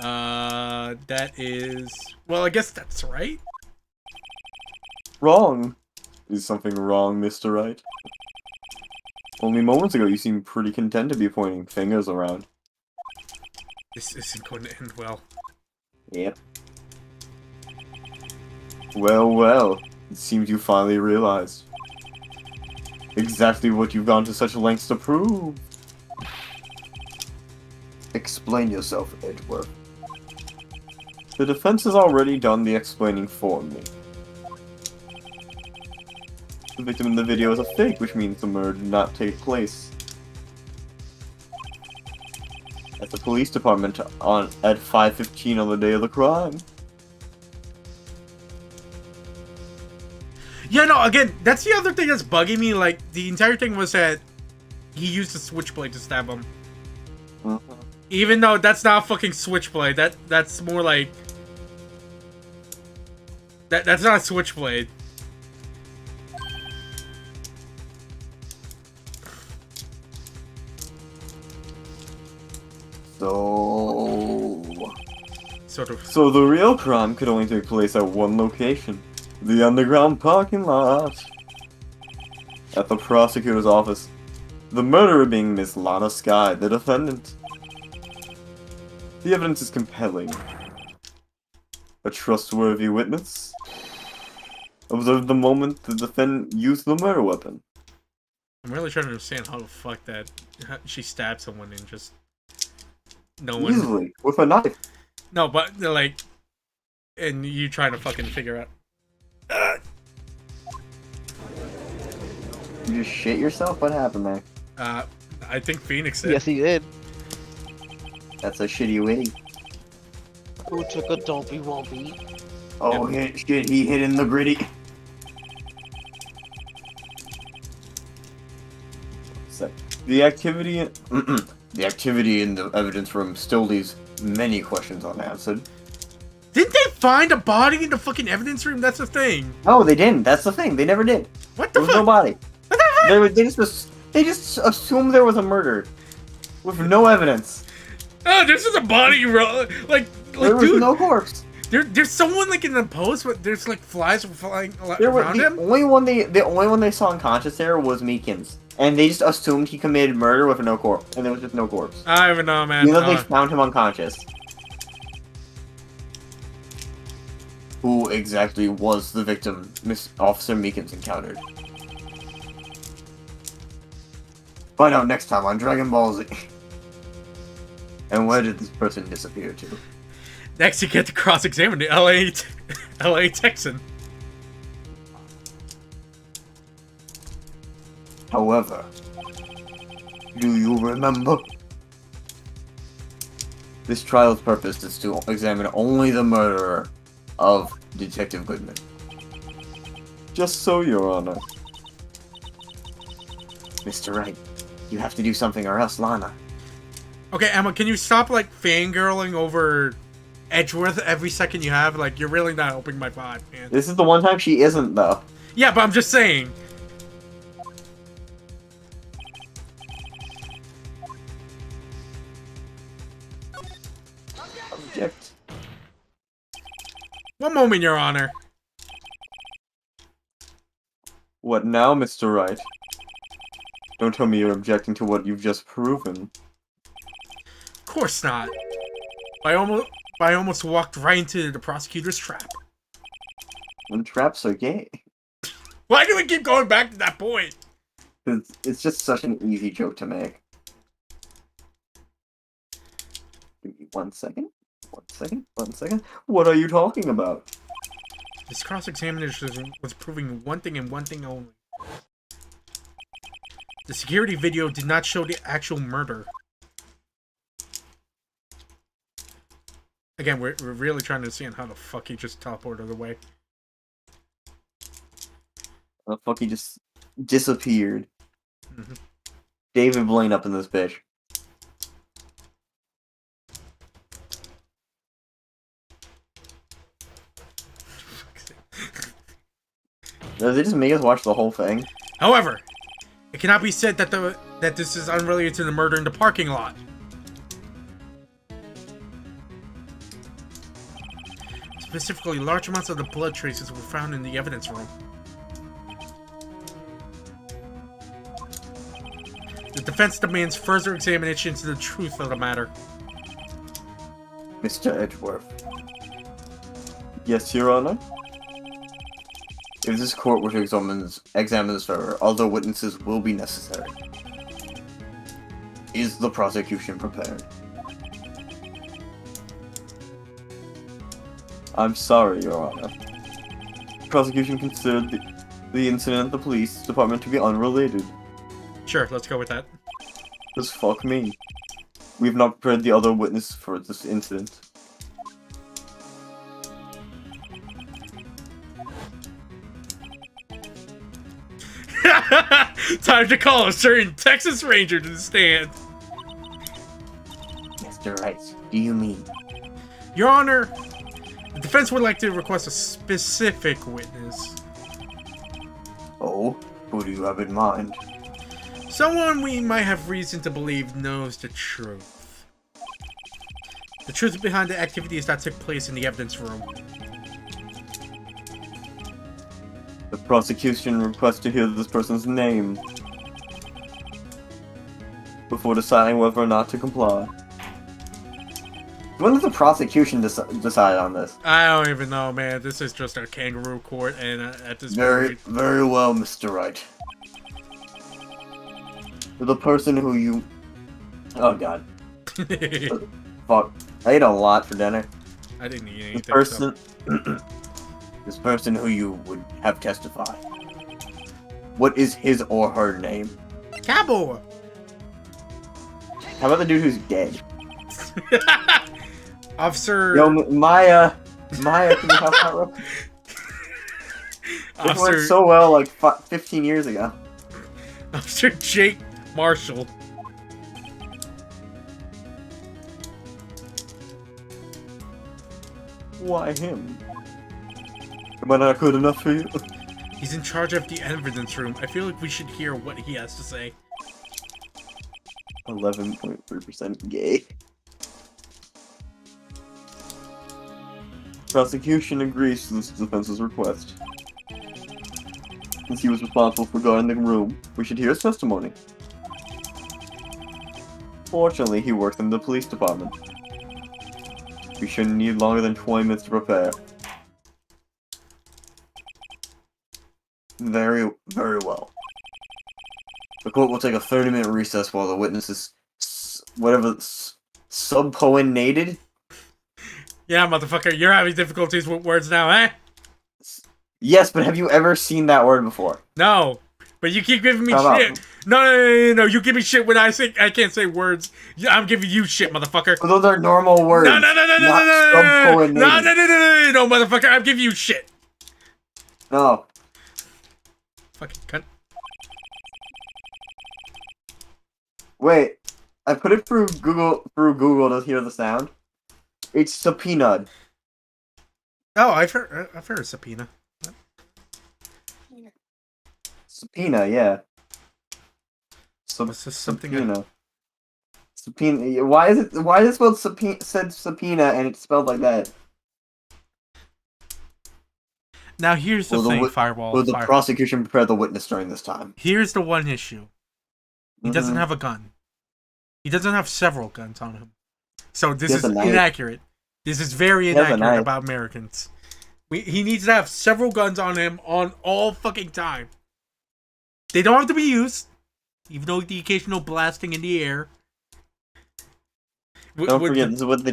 That is... Well, I guess that's right. Wrong. Is something wrong, Mr. Wright? Only moments ago you seemed pretty content to be pointing fingers around. This isn't going to end well. Yep. Well, well. It seems you finally realized exactly what you've gone to such lengths to prove. Explain yourself, Edgeworth. The defense has already done the explaining for me. The victim in the video is a fake, which means the murder did not take place at the police department at 5:15 on the day of the crime. Yeah, no, again, that's the other thing that's bugging me. Like, the entire thing was that he used a switchblade to stab him. Even though that's not a fucking switchblade. That's more like... That's not a switchblade. So the real crime could only take place at one location. The underground parking lot. At the prosecutor's office. The murderer being Miss Lana Skye, the defendant. The evidence is compelling. A trustworthy witness observed the moment the defendant used the murder weapon. I'm really trying to understand how the fuck that she stabbed someone and just no one. Easily, with a knife. No, but like, and you trying to fucking figure out. You just shit yourself? What happened there? I think Phoenix did. Yes, he did. That's a shitty witty. Who took a dumpy wumpy? Oh shit, he hit in the gritty. So, the activity in the evidence room still leaves many questions unanswered. Didn't they find a body in the fucking evidence room? That's the thing. No, they didn't. That's the thing. They never did. What the There was fuck? no body. What the fuck? They just assumed there was a murder with no evidence. Oh, this is a body, bro. Like There was dude, no corpse. there's someone like in the post, but there's like flies flying There were, around the him. only one they saw unconscious there was Meekins, and they just assumed he committed murder with no corpse, and there was just no corpse. I don't even know, man. Even though they found him unconscious. Who exactly was the victim Miss Officer Meekins encountered? Find out next time on Dragon Ball Z. And where did this person disappear to? Next, you get to cross-examine the LA Texan. However, do you remember? This trial's purpose is to examine only the murderer of Detective Goodman. Just so, Your Honor. Mr. Wright, you have to do something or else Lana. Okay, Emma, can you stop like fangirling over Edgeworth every second you have? Like, you're really not helping my vibe, man. This is the one time she isn't, though. Yeah, but I'm just saying. Object. One moment, Your Honor. What now, Mr. Wright? Don't tell me you're objecting to what you've just proven. Of course not. I almost walked right into the prosecutor's trap. And traps are gay. Why do we keep going back to that point? It's just such an easy joke to make. Give me 1 second. 1 second. 1 second. What are you talking about? This cross-examination was proving one thing and one thing only. The security video did not show the actual murder. Again, we're really trying to understand how the fuck he just teleported away. The fuck, he just disappeared. Mm-hmm. David Blaine up in this bitch. Does they just make us watch the whole thing? However, it cannot be said that this is unrelated to the murder in the parking lot. Specifically, large amounts of the blood traces were found in the evidence room. The defense demands further examination into the truth of the matter. Mr. Edgeworth. Yes, Your Honor? If this court were to examine this further, other witnesses will be necessary. Is the prosecution prepared? I'm sorry, Your Honor. The prosecution considered the incident at the police department to be unrelated. Sure, let's go with that. Just fuck me. We've not prepared the other witness for this incident. Time to call a certain Texas Ranger to the stand. Mr. Wright, do you mean? Your Honor, the defense would like to request a specific witness. Oh, who do you have in mind? Someone we might have reason to believe knows the truth. The truth behind the activities that took place in the evidence room. The prosecution requests to hear this person's name before deciding whether or not to comply. When does the prosecution decide on this? I don't even know, man. This is just a kangaroo court, and at this point... Very well, Mr. Wright. The person who you... Oh, God. Fuck. I ate a lot for dinner. I didn't eat anything, This person... This person who you would have testify. What is his or her name? Cowboy! How about the dude who's dead? Officer... Yo, Maya, can you help out real quick? This went so well like 15 years ago. Officer Jake Marshall. Why him? Am I not good enough for you? He's in charge of the evidence room. I feel like we should hear what he has to say. 11.3% gay. Prosecution agrees to this defense's request. Since he was responsible for guarding the room, we should hear his testimony. Fortunately, he worked in the police department. We shouldn't need longer than 20 minutes to prepare. Very well. The court will take a 30-minute recess while the witnesses, subpoenated. Yeah, motherfucker, you're having difficulties with words now, eh? Yes, but have you ever seen that word before? No, but you keep giving me Come shit. on. No, you give me shit when I say I can't say words. I'm giving you shit, motherfucker. Well, those are normal words. No, motherfucker, I'm giving you shit. No. Fucking cunt. Wait, I put it through Google to hear the sound. It's subpoenaed. Oh, I've heard of subpoena. Subpoena, yeah. What's this something? Subpoena. Why is it spelled subpoena and it's spelled like that? Now here's the thing, Firewall. Will the prosecution prepare the witness during this time? Here's the one issue. He doesn't have a gun. He doesn't have several guns on him. So this is inaccurate. This is very inaccurate about Americans. He needs to have several guns on him on all fucking time. They don't have to be used, even though the occasional blasting in the air. Don't forget, this is what the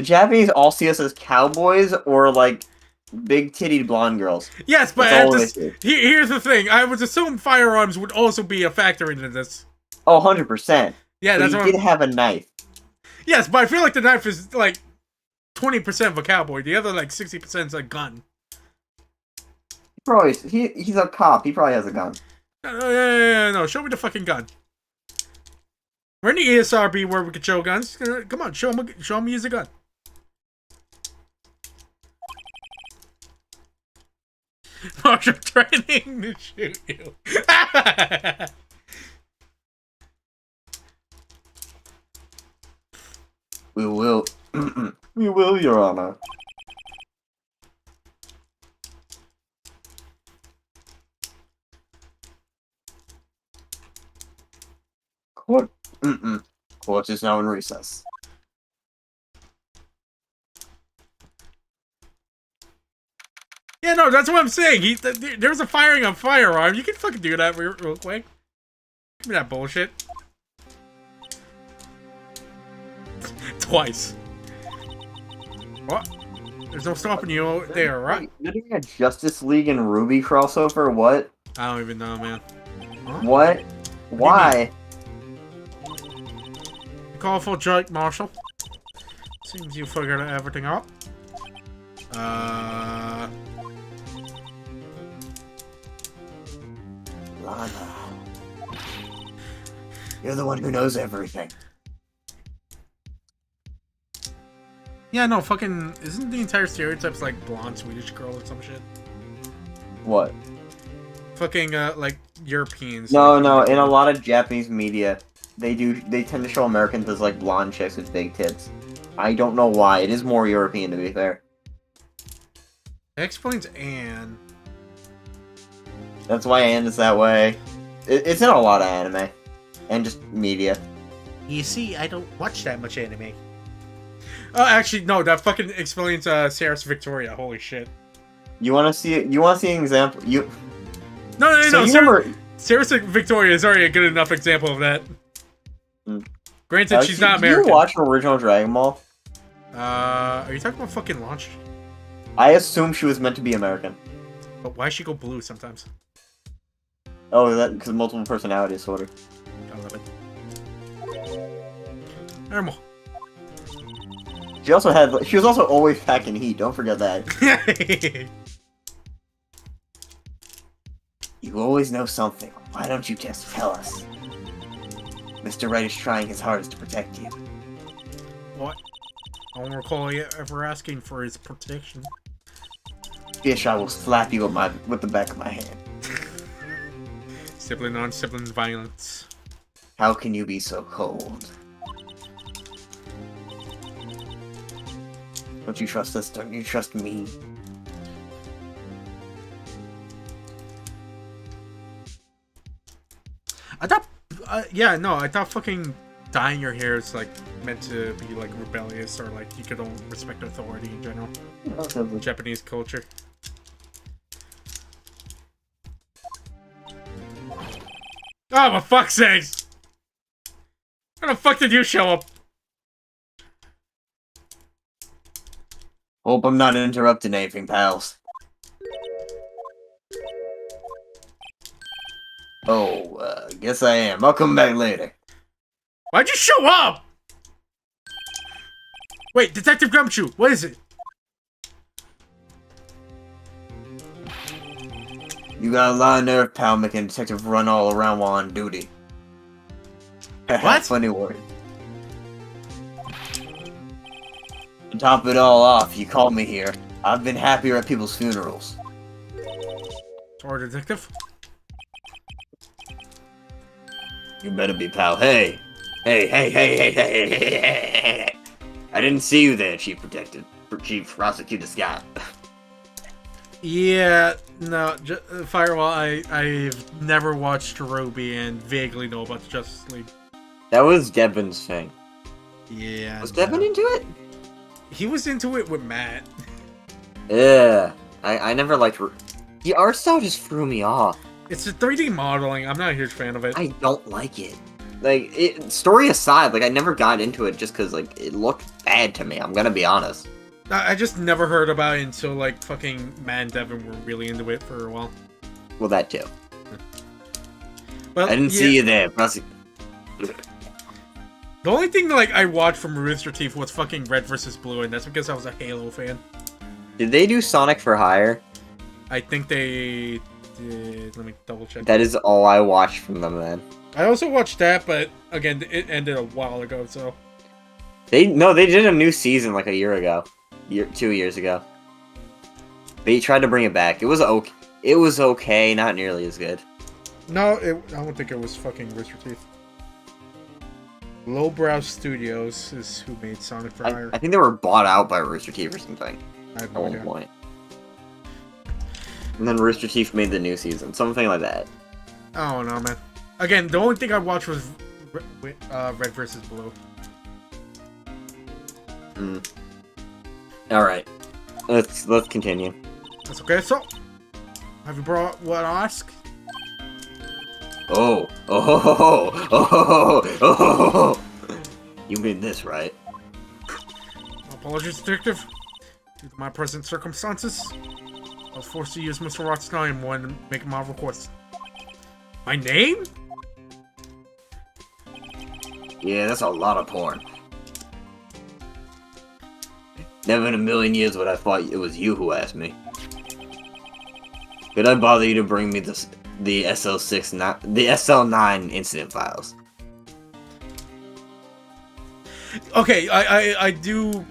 Japanese all see us as cowboys or like big titty blonde girls. Yes, but That's all they see. here's the thing. I would assume firearms would also be a factor into this. Oh, 100%. Yeah, But that's you what did have a knife. Yes, but I feel like the knife is like 20% of a cowboy. The other like 60% is a gun. Probably he's a cop. He probably has a gun. No, show me the fucking gun. We're in the ESRB where we can show guns. Come on, show him use a gun. Marshall threatening to shoot you. We will. We will, Your Honor. Court. Court is now in recess. Yeah, no, that's what I'm saying. There's a firing on firearm. You can fucking do that real quick. Give me that bullshit. Twice. What? There's no stopping you there, right? You're doing a Justice League and Ruby crossover? What? I don't even know, man. Huh? What? Why? Call for Jake Marshall. Seems you figured everything out. Lana. You're the one who knows everything. Yeah, no, fucking... Isn't the entire stereotypes like blonde Swedish girl or some shit? What? Fucking, like, Europeans. No, in a lot of Japanese media, they tend to show Americans as, like, blonde chicks with big tits. I don't know why. It is more European, to be fair. That explains Anne. That's why Anne is that way. It's in a lot of anime. And just media. You see, I don't watch that much anime. Oh, actually, no, that fucking explains, Sarah's Victoria. Holy shit. You wanna see an example? No, Sarah's Victoria is already a good enough example of that. Granted, she's not American. Did you watch original Dragon Ball? Are you talking about fucking Launch? I assume she was meant to be American. But why she go blue sometimes? Oh, is that because multiple personality disorder? I love it. Normal. She was also always packing heat, don't forget that. You always know something. Why don't you just tell us? Mr. Wright is trying his hardest to protect you. What? I don't recall you ever asking for his protection. Fish, I will slap you with the back of my hand. Sibling on sibling violence. How can you be so cold? Don't you trust us? Don't you trust me? I thought, I thought fucking dyeing your hair is like meant to be like rebellious or like you don't respect authority in general. Relatively. Japanese culture. Oh, for fuck's sakes! How the fuck did you show up? Hope I'm not interrupting anything, pals. Oh, guess I am. I'll come back later. Why'd you show up? Wait, Detective Gumshoe, what is it? You got a lot of nerve, pal, making a detective run all around while on duty. What? Funny word. To top it all off, you called me here. I've been happier at people's funerals. Sorry, Detective. You better be, pal. Hey! Hey! I didn't see you there, Chief Prosecutor Scott. Yeah, no, Firewall, I've never watched Ruby and vaguely know about the Justice League. That was Devin's thing. Yeah. Was Devin into it? He was into it with Matt. Yeah. I never liked the art style just threw me off. It's the 3D modeling. I'm not a huge fan of it. I don't like it. Like, story aside, like, I never got into it just because, like, it looked bad to me. I'm gonna be honest. I just never heard about it until like fucking Matt and Devin were really into it for a while. Well, that too. But I didn't see you there. Prosec- The only thing like I watched from Rooster Teeth was fucking Red vs. Blue, and that's because I was a Halo fan. Did they do Sonic for Hire? I think they did. Let me double check. That is all I watched from them then. I also watched that, but again, it ended a while ago, so. They did a new season like a year ago. 2 years ago. They tried to bring it back. It was okay. It was okay, not nearly as good. No, I don't think it was fucking Rooster Teeth. Lowbrow Studios is who made Sonic for Hire. I think they were bought out by Rooster Teeth or something I have at no one idea. point. And then Rooster Teeth made the new season, something like that. I don't know, man. Again, the only thing I watched was Red vs. Blue. All right, let's continue. That's okay. So, have you brought what I ask? Oh. You mean this, right? Apologies, detective. Due to my present circumstances, I was forced to use Mr. Rock's name when making my request. My name? Yeah, that's a lot of porn. Never in a million years would I thought it was you who asked me. Could I bother you to bring me the SL9 incident files? Okay, I do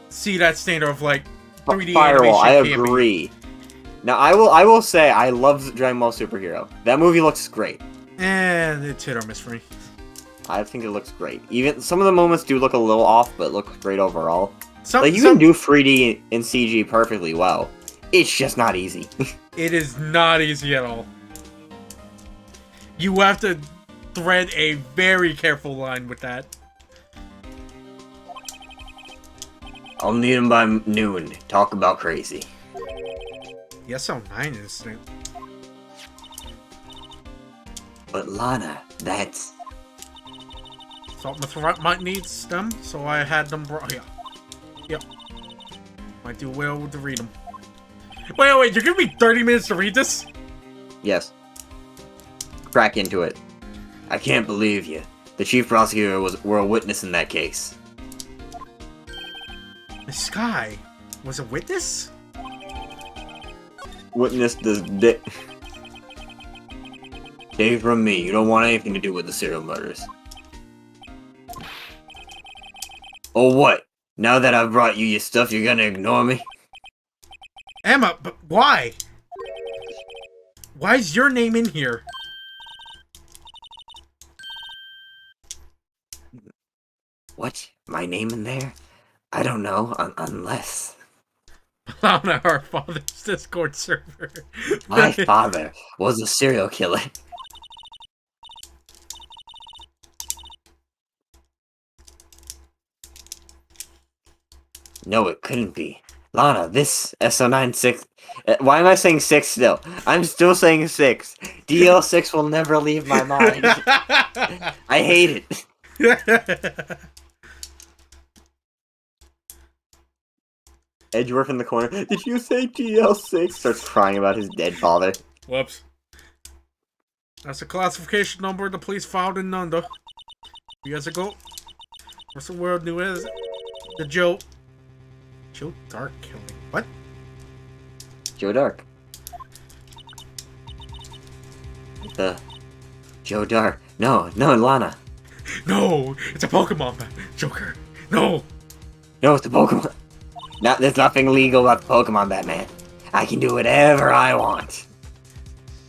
see that standard of like 3D Firewall, I animation can't be- agree. Now I will say I love Dragon Ball Superhero. That movie looks great. And it's hit or miss for me. I think it looks great. Even some of the moments do look a little off, but look great overall. Some, Like you can do 3D and CG perfectly well. It's just not easy. It is not easy at all. You have to thread a very careful line with that. I'll need him by noon. Talk about crazy. The SL9 incident. But Lana, that's... Thought Mr. Rock might need them, so I had them brought here. Yep. Might do well to read them. Wait, you're giving me 30 minutes to read this? Yes. Crack into it. I can't believe you. The chief prosecutor were a witness in that case. Miss Sky was a witness? Witness this dick. Take it from me, you don't want anything to do with the serial murders. Oh what? Now that I've brought you your stuff, you're gonna ignore me? Emma, but why? Why is your name in here? What? My name in there? I don't know, unless... On our father's Discord server. My father was a serial killer. No, it couldn't be. Lana, this SO96... why am I saying 6 still? I'm still saying 6. DL6 will never leave my mind. I hate it. Edgeworth in the corner. Did you say DL6? Starts crying about his dead father. Whoops. That's the classification number the police filed in Nunda. Years ago. What's the world knew as the Joe Dark killing. What? Joe Dark. The Joe Dark. No, Lana. No, it's a Pokemon, Joker. No. No, it's a Pokemon. There's nothing legal about the Pokemon, Batman. I can do whatever I want.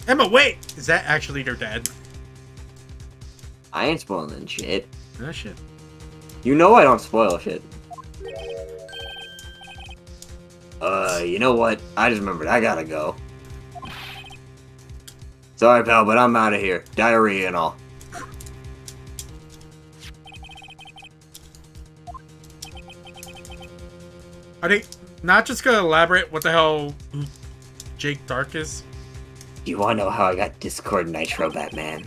Emma, wait! Is that actually their dad? I ain't spoiling shit. Ah, shit. You know I don't spoil shit. You know what? I just remembered. I gotta go. Sorry, pal, but I'm out of here. Diarrhea and all. Are they not just gonna elaborate what the hell Jake Dark is? Do you wanna know how I got Discord Nitro, Batman?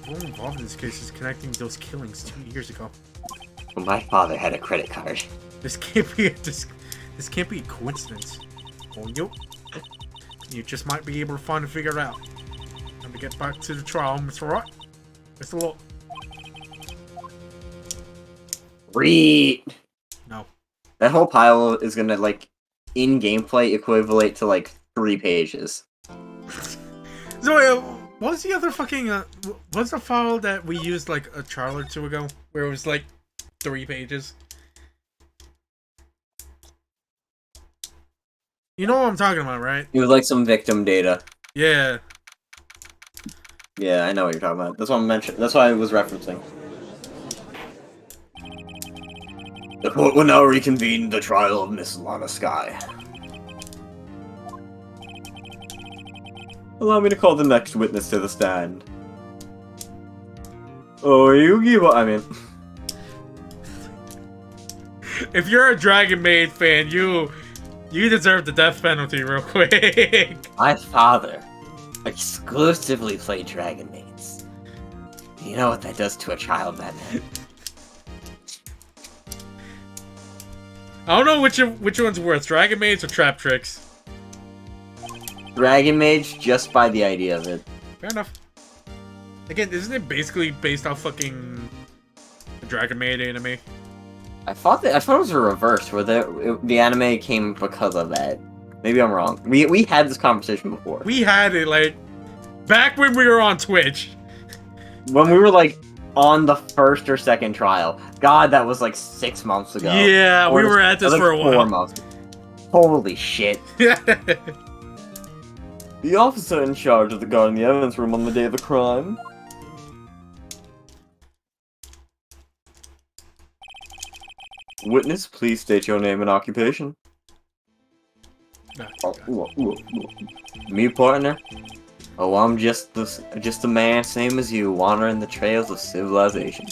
All involved in this case is connecting those killings 2 years ago. Well, my father had a credit card. This can't be this can't be a coincidence. Oh, you just might be able to find and figure it out. Time to get back to the trial, Mr. Right? Mr. Law. Read. No. That whole pile is gonna like in gameplay equivalent to like 3 pages. So what was the other fucking what's the file that we used like a trial or 2 ago where it was like 3 pages? You know what I'm talking about, right? It was like some victim data. Yeah. Yeah, I know what you're talking about. That's what I'm mentioning. That's why I was referencing. The court will now reconvene the trial of Miss Lana Sky. Allow me to call the next witness to the stand. Oh, I mean... If you're a Dragon Maid fan, you deserve the death penalty real quick. My father exclusively played Dragon Maids. You know what that does to a child, Batman? I don't know which one's worse, Dragon Maids or Trap Tricks. Dragon Mage just by the idea of it. Fair enough. Again, isn't it basically based off fucking the Dragon Maid anime? I thought it was a reverse, where the anime came because of that. Maybe I'm wrong. We had this conversation before. We had it like back when we were on Twitch. When we were like on the first or second trial. God, that was like 6 months ago. Yeah, we were at this like for a while. 4 months. Holy shit. The officer in charge of the guard in the evidence room on the day of the crime. Witness, please state your name and occupation. Me, partner? Oh, I'm just a man, same as you, wandering the trails of civilization.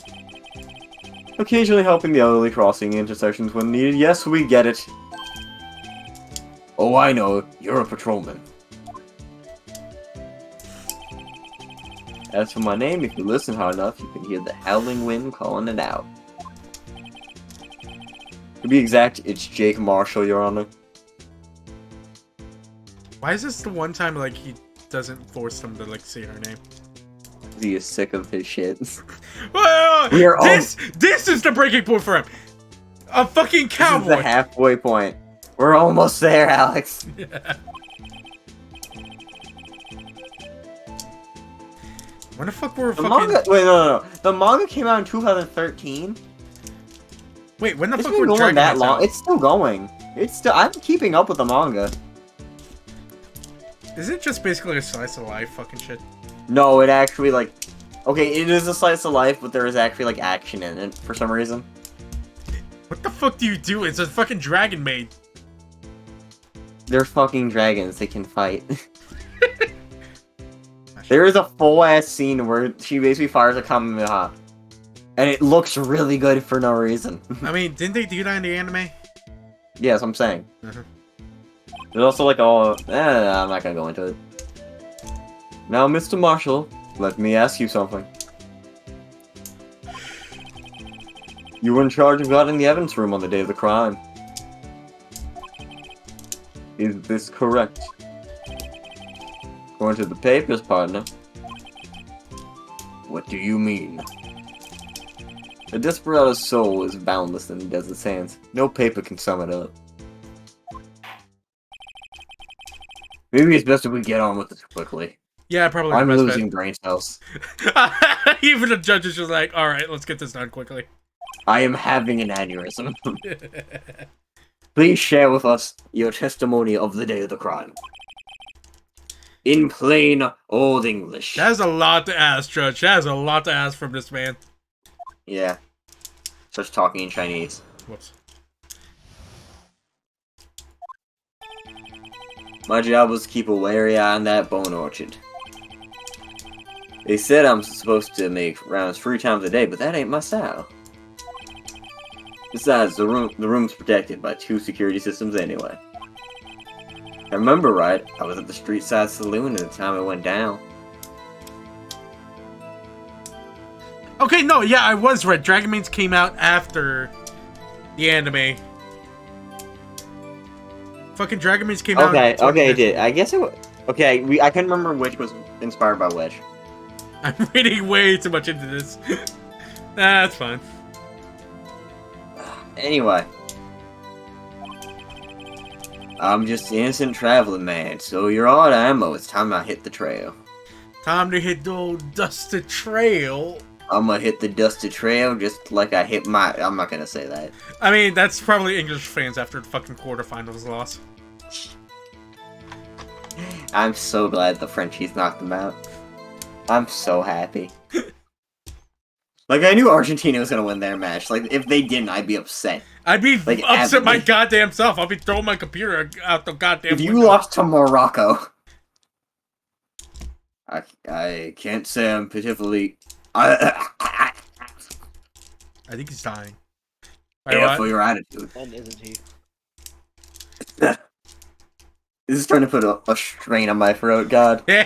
Occasionally helping the elderly crossing intersections when needed. Yes, we get it. Oh, I know. You're a patrolman. As for my name, if you listen hard enough, you can hear the howling wind calling it out. To be exact, it's Jake Marshall, Your Honor. Why is this the one time like he doesn't force them to like say her name? He is sick of his shit. This is the breaking point for him. A fucking cowboy. This is the halfway point. We're almost there, Alex. Yeah. When the fuck were the manga? Wait, no. The manga came out in 2013. Wait, when the it's fuck been were going that Dragon long? out? It's still going. I'm keeping up with the manga. Is it just basically a slice of life fucking shit? No, it actually like. Okay, it is a slice of life, but there is actually like action in it for some reason. What the fuck do you do? It's a fucking Dragon Maid. They're fucking dragons. They can fight. There is a full ass scene where she basically fires a Kamehameha. And it looks really good for no reason. I mean, didn't they do that in the anime? Yes, I'm saying. There's also like I'm not gonna go into it. Now, Mr. Marshall, let me ask you something. You were in charge of guarding the evidence room on the day of the crime. Is this correct? According to the papers, partner. What do you mean? A desperado's soul is boundless in the desert sands. No paper can sum it up. Maybe it's best if we get on with this quickly. Yeah, probably. I'm losing brain cells. Even the judge is just like, alright, let's get this done quickly. I am having an aneurysm. Please share with us your testimony of the day of the crime. In plain old English. That is a lot to ask, Judge. That is a lot to ask from this man. Yeah. Starts talking in Chinese. Whoops. My job was to keep a wary eye on that bone orchard. They said I'm supposed to make rounds 3 times a day, but that ain't my style. Besides, the room's protected by 2 security systems anyway. I remember right, I was at the street side saloon at the time it went down. Okay, no, yeah, I was right. Dragon Maids came out after the anime. Fucking Dragon Maze came out. Okay, in okay, it 2019. did. I guess it was... Okay, I couldn't remember which was inspired by which. I'm reading way too much into this. That's fine. Anyway. I'm just an innocent traveling man, so you're all out of ammo. It's time I hit the trail. Time to hit the old dusted trail. I'm gonna hit the dusty trail just like I hit my... I'm not gonna say that. I mean, that's probably English fans after the fucking quarterfinals loss. I'm so glad the Frenchies knocked them out. I'm so happy. Like, I knew Argentina was gonna win their match. Like, if they didn't, I'd be upset. I'd be Like, upset my avidly. goddamn self. I'll be throwing my computer out the goddamn If you window. lost to Morocco... I can't say I'm particularly... I think he's dying. Yeah, for your attitude. And isn't he? This is trying to put a strain on my throat, God. I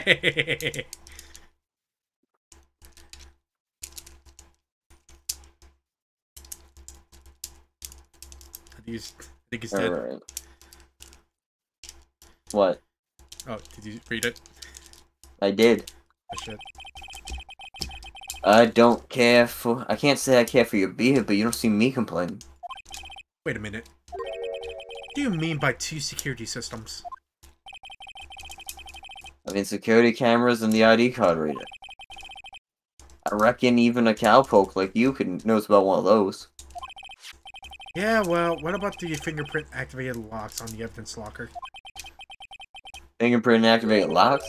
think he's dead. Alright. What? Oh, did you read it? I did. Oh, shit. I don't care for... I can't say I care for your beer, but you don't see me complaining. Wait a minute. What do you mean by 2 security systems? I mean, security cameras and the ID card reader. I reckon even a cowpoke like you knows about one of those. Yeah, well, what about the fingerprint activated locks on the evidence locker? Fingerprint activated locks?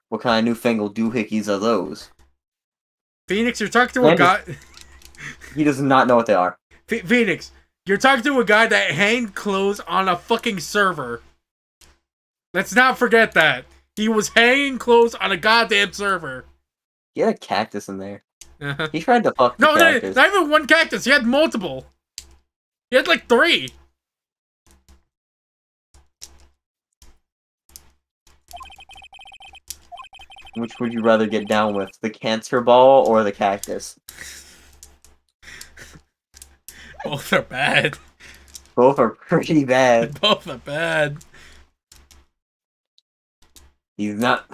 What kind of newfangled doohickeys are those? Phoenix, you're talking to a guy... He does not know what they are. Phoenix, you're talking to a guy that hanged clothes on a fucking server. Let's not forget that. He was hanging clothes on a goddamn server. He had a cactus in there. Uh-huh. He tried to fuck the No, cactus. not even one cactus. He had multiple. He had like 3. Which would you rather get down with, the cancer ball or the cactus? Both are bad. Both are pretty bad. Both are bad. He's not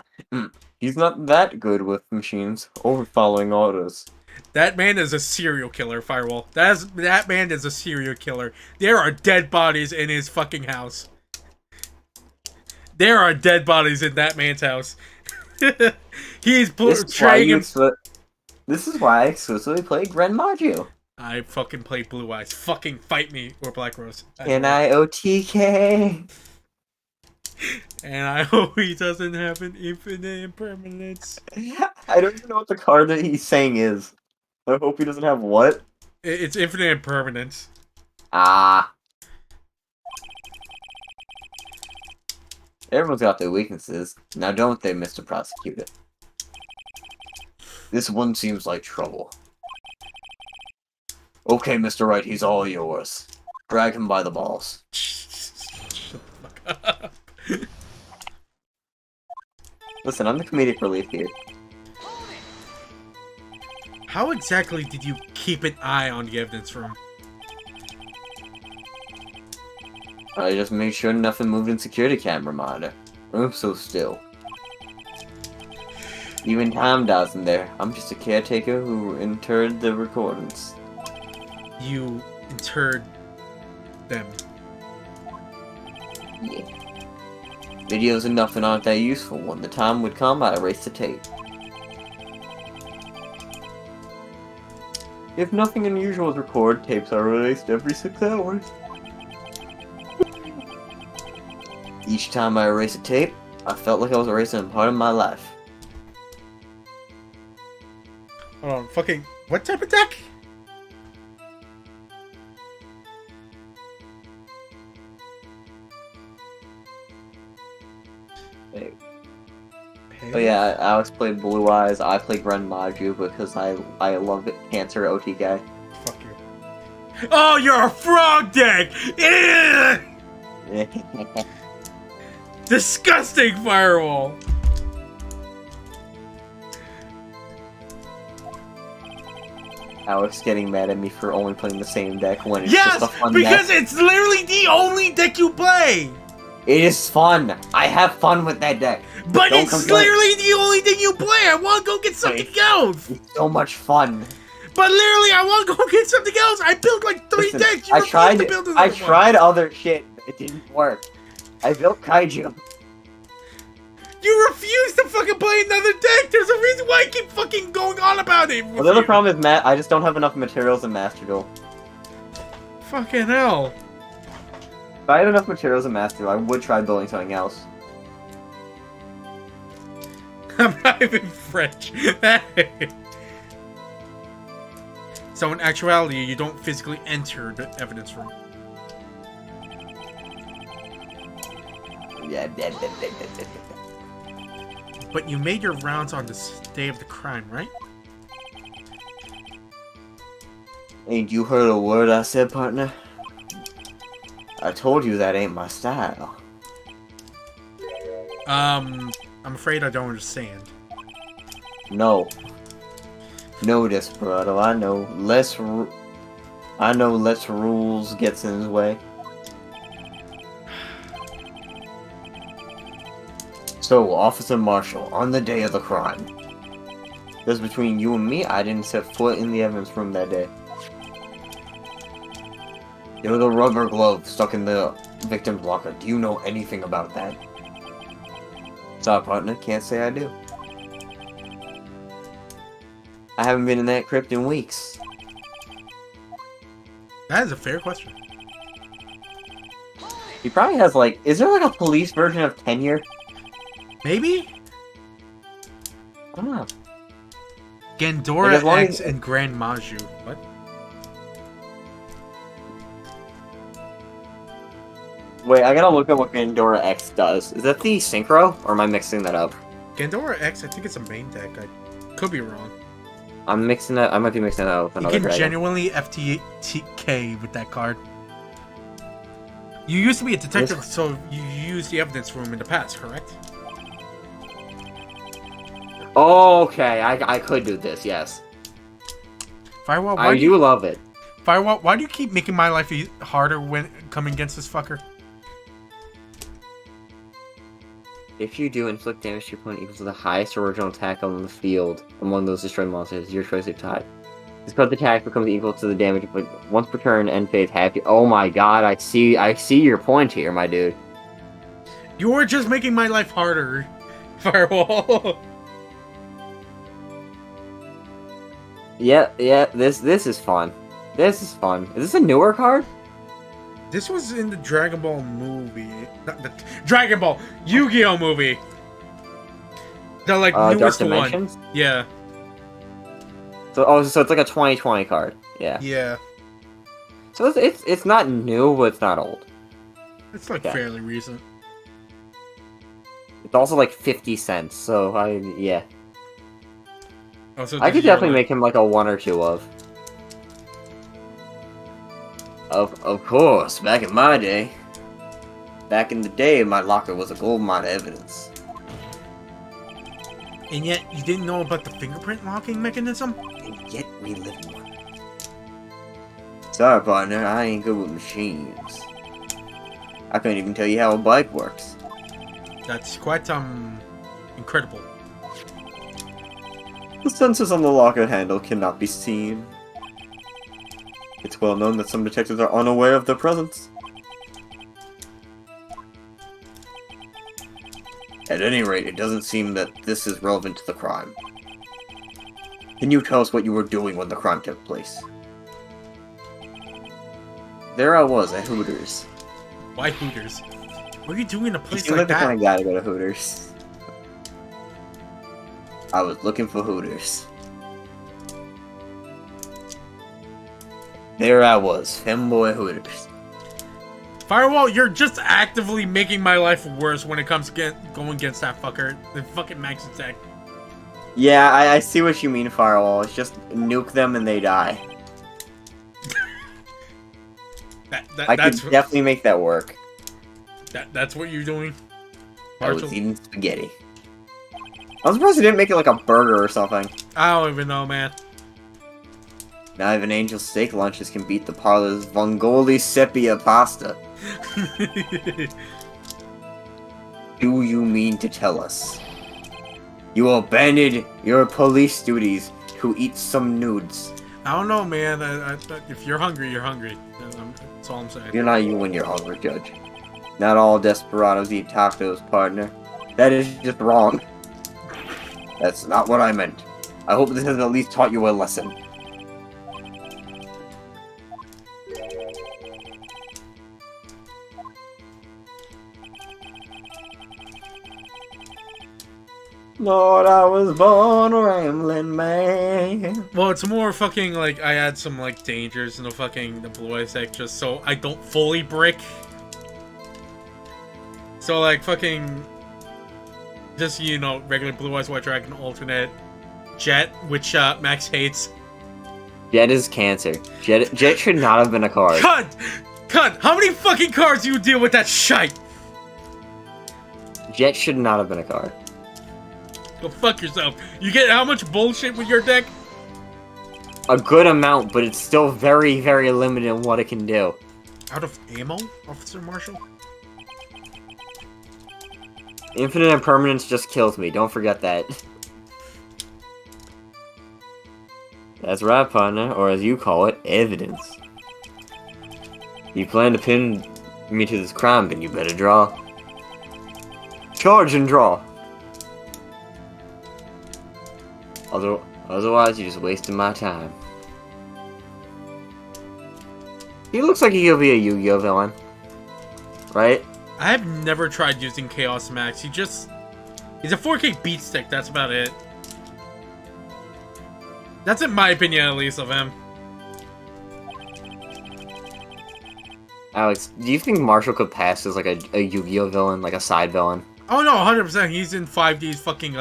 that good with machines or following orders. That man is a serial killer, Firewall. That man is a serial killer. There are dead bodies in his fucking house. There are dead bodies in that man's house. He's portraying him. This is why I exclusively play Gren Maggio. I fucking played Blue Eyes. Fucking fight me, or Black Rose. NIOTK. And I hope he doesn't have an infinite impermanence. I don't even know what the card that he's saying is. I hope he doesn't have what? It's infinite impermanence. Ah. Everyone's got their weaknesses. Now don't they, Mr. Prosecutor? This one seems like trouble. Okay, Mr. Wright, he's all yours. Drag him by the balls. Shut the fuck up. Listen, I'm the comedic relief here. How exactly did you keep an eye on the evidence room? I just made sure nothing moved in security camera monitor. Room's so still. Even Tom wasn't there. I'm just a caretaker who interred the recordings. You interred them. Yeah. Videos and nothing aren't that useful. When the time would come, I'd erase the tape. If nothing unusual is recorded, tapes are released every 6 hours. Each time I erase a tape, I felt like I was erasing a part of my life. Hold on, fucking... What type of deck? Wait. Oh yeah, Alex played Blue Eyes, I played Gren Maju because I love it. Cancer OT guy. Fuck you. Oh, you're a frog deck! Ugh! Disgusting, Firewall! Alex getting mad at me for only playing the same deck when it's just Yes! a fun Because deck. it's literally the only deck you play! It is fun. I have fun with that deck. But Don't it's complain. literally the only thing you play. I want to go get something else. It's so much fun. But literally, I want to go get something else. I built like 3 Listen, decks. You I refused tried. to build another I one. tried other shit. It didn't work. I built kaiju. You refuse to fucking play another deck. There's a reason why I keep fucking going on about it. Well, the other problem is I just don't have enough materials in Master Duel. Fucking hell. If I had enough materials in Master Duel, I would try building something else. I'm not even French. So in actuality, you don't physically enter the evidence room. Yeah. But you made your rounds on the day of the crime, right? Ain't you heard a word I said, partner? I told you that ain't my style. I'm afraid I don't understand. No. No, Desperado. I know less rules gets in his way. So, Officer Marshall, on the day of the crime. Because between you and me, I didn't set foot in the evidence room that day. There was a rubber glove stuck in the victim's locker. Do you know anything about that? Sorry, partner. Can't say I do. I haven't been in that crypt in weeks. That is a fair question. He probably has, like... Is there, like, a police version of tenure? Maybe? I don't know. Gandora Like, as long X as- and Grand Maju. What? Wait, I gotta look at what Gandora X does. Is that the Synchro? Or am I mixing that up? Gandora X, I think it's a main deck. I could be wrong. I'm mixing that... I might be mixing that up with You another can dragon. genuinely FTK with that card. You used to be a detective, so you used the evidence room in the past, correct? Okay, I could do this, yes. Firewall, I do love it. Firewall, why do you keep making my life harder when coming against this fucker? If you do inflict damage to your opponent equal to the highest original attack on the field among those destroyed monsters, your choice of type. This card's attack becomes equal to the damage inflicted once per turn, end phase, happy. Oh my god, I see your point here, my dude. You're just making my life harder, Firewall. Yeah, this is fun. This is fun. Is this a newer card? This was in the Dragon Ball movie. Not the Dragon Ball Yu-Gi-Oh movie. The like Dark newest one. Dimensions? Yeah. So it's like a 2020 card. Yeah. Yeah. So it's not new, but it's not old. It's like Okay. fairly recent. It's also like 50 cents, so yeah. Also, I could definitely make him like a 1 or 2 of. Of course, back in my day. Back in the day, my locker was a gold mine of evidence. And yet, you didn't know about the fingerprint locking mechanism? And yet we live in one. Sorry, partner, I ain't good with machines. I couldn't even tell you how a bike works. That's quite, incredible. The sensors on the locker handle cannot be seen. It's well known that some detectives are unaware of their presence. At any rate, it doesn't seem that this is relevant to the crime. Can you tell us what you were doing when the crime took place? There I was at Hooters. Why Hooters? What are you doing in a You place seem like like the that? kind of guy to go to Hooters. I was looking for Hooters. There I was, femboy Hooters. Firewall, you're just actively making my life worse when it comes to going against that fucker. The fucking max attack. Yeah, I see what you mean, Firewall. It's just nuke them and they die. I That's could definitely make that work. That's what you're doing. I was Marshall? eating spaghetti. I'm surprised they didn't make it like a burger or something. I don't even know, man. Not even Angel steak lunches can beat the parlor's Vongoli sepia pasta. do you mean to tell us? You abandoned your police duties to eat some nudes. I don't know, man. If you're hungry, you're hungry. That's all I'm saying. You're not you when you're hungry, Judge. Not all desperados eat tacos, partner. That is just wrong. That's not what I meant. I hope this has at least taught you a lesson. Lord, I was born a rambling man. Well, it's more fucking like I add some like dangers in the blue eyes deck just so I don't fully brick. So like fucking just regular blue eyes white dragon alternate Jet, which Max hates. Jet is cancer. Jet should not have been a card. Cunt! How many fucking cards do you deal with that shite? Jet should not have been a card. Go fuck yourself. You get how much bullshit with your deck? A good amount, but it's still very, very limited in what it can do. Out of ammo, Officer Marshall? Infinite Impermanence just kills me. Don't forget that. That's right, partner, or as you call it, evidence. You plan to pin me to this crime, then you better draw. Charge and draw. Otherwise, you're just wasting my time. He looks like he could be a Yu-Gi-Oh villain. Right? I have never tried using Chaos Max. He's a 4K beat stick, that's about it. That's in my opinion, at least, of him. Alex, do you think Marshall could pass as like a Yu-Gi-Oh villain, like a side villain? Oh no, 100%. He's in 5D's fucking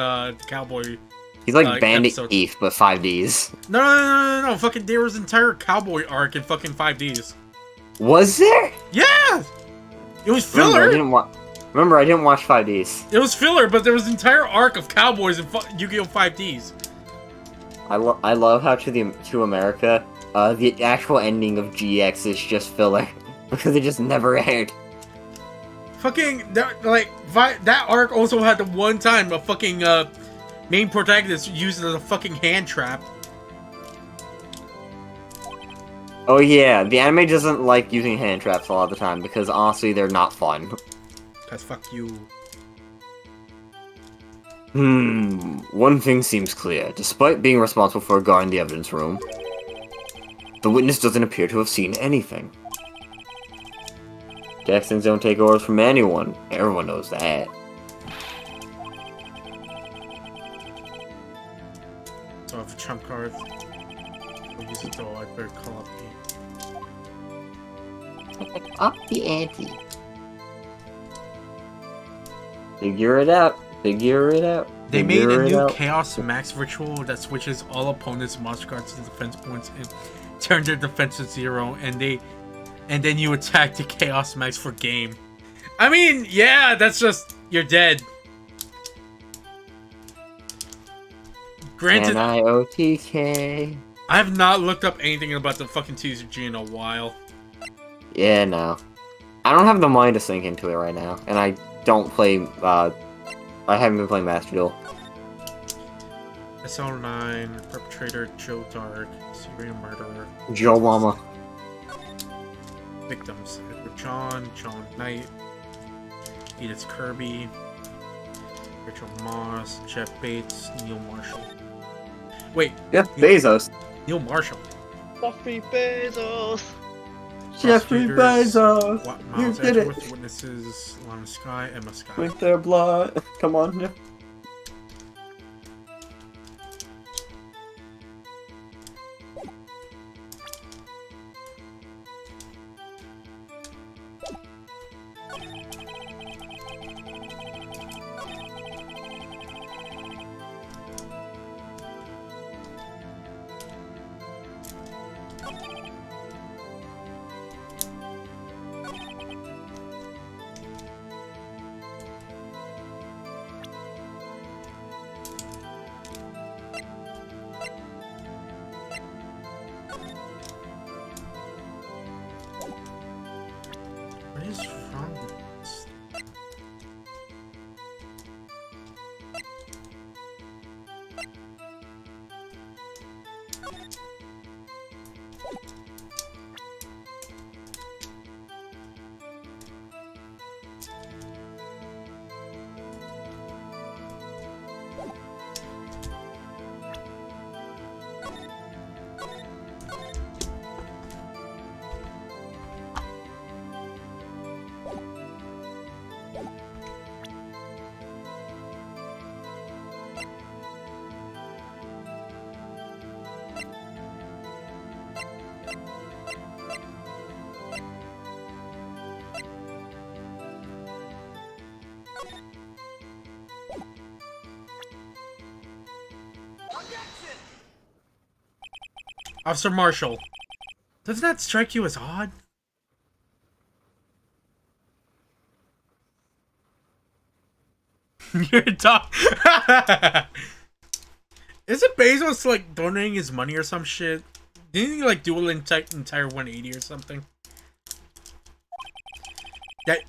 Cowboy. He's like Bandit episodes. Eve, but 5Ds. No. Fucking there was an entire Cowboy arc in fucking 5Ds. Was there? Yeah! It was filler! Remember, I didn't watch 5Ds. It was filler, but there was an entire arc of Cowboys in Yu-Gi-Oh! 5Ds. I love how to America, the actual ending of GX is just filler. Because it just never aired. Fucking, that arc also had the one time a fucking, main protagonist used it as a fucking hand trap. Oh yeah, the anime doesn't like using hand traps a lot of the time because honestly they're not fun. Cause fuck you. One thing seems clear. Despite being responsible for guarding the evidence room, the witness doesn't appear to have seen anything. Jacksons don't take orders from anyone. Everyone knows that. So if a trump card, we'll use it though, I'd better call up Up the ante. Figure it out. Figure it out. They made a new Chaos Max ritual that switches all opponents' monster cards to defense points and turn their defense to 0, and then you attack the Chaos Max for game. I mean, yeah, that's just you're dead. Granted, NIOTK. I have not looked up anything about the fucking TCG in a while. Yeah, no. I don't have the mind to sink into it right now, and I don't play, I haven't been playing Master Duel. SL9, Perpetrator, Joe Dark, Serial Murderer. Joe Mama. Victims: Edward John Knight, Edith Kirby, Rachel Moss, Jeff Bates, Neil Marshall. Wait. Yeah, Bezos. Neil Marshall. Jeffrey Bezos. Jeffrey Bezos. You did it. Witnesses: Lana Sky, Emma Sky. With their blood. Come on. Officer Marshall, does that strike you as odd? You're talk. Isn't Bezos like donating his money or some shit? Didn't he like do an entire 180 or something? That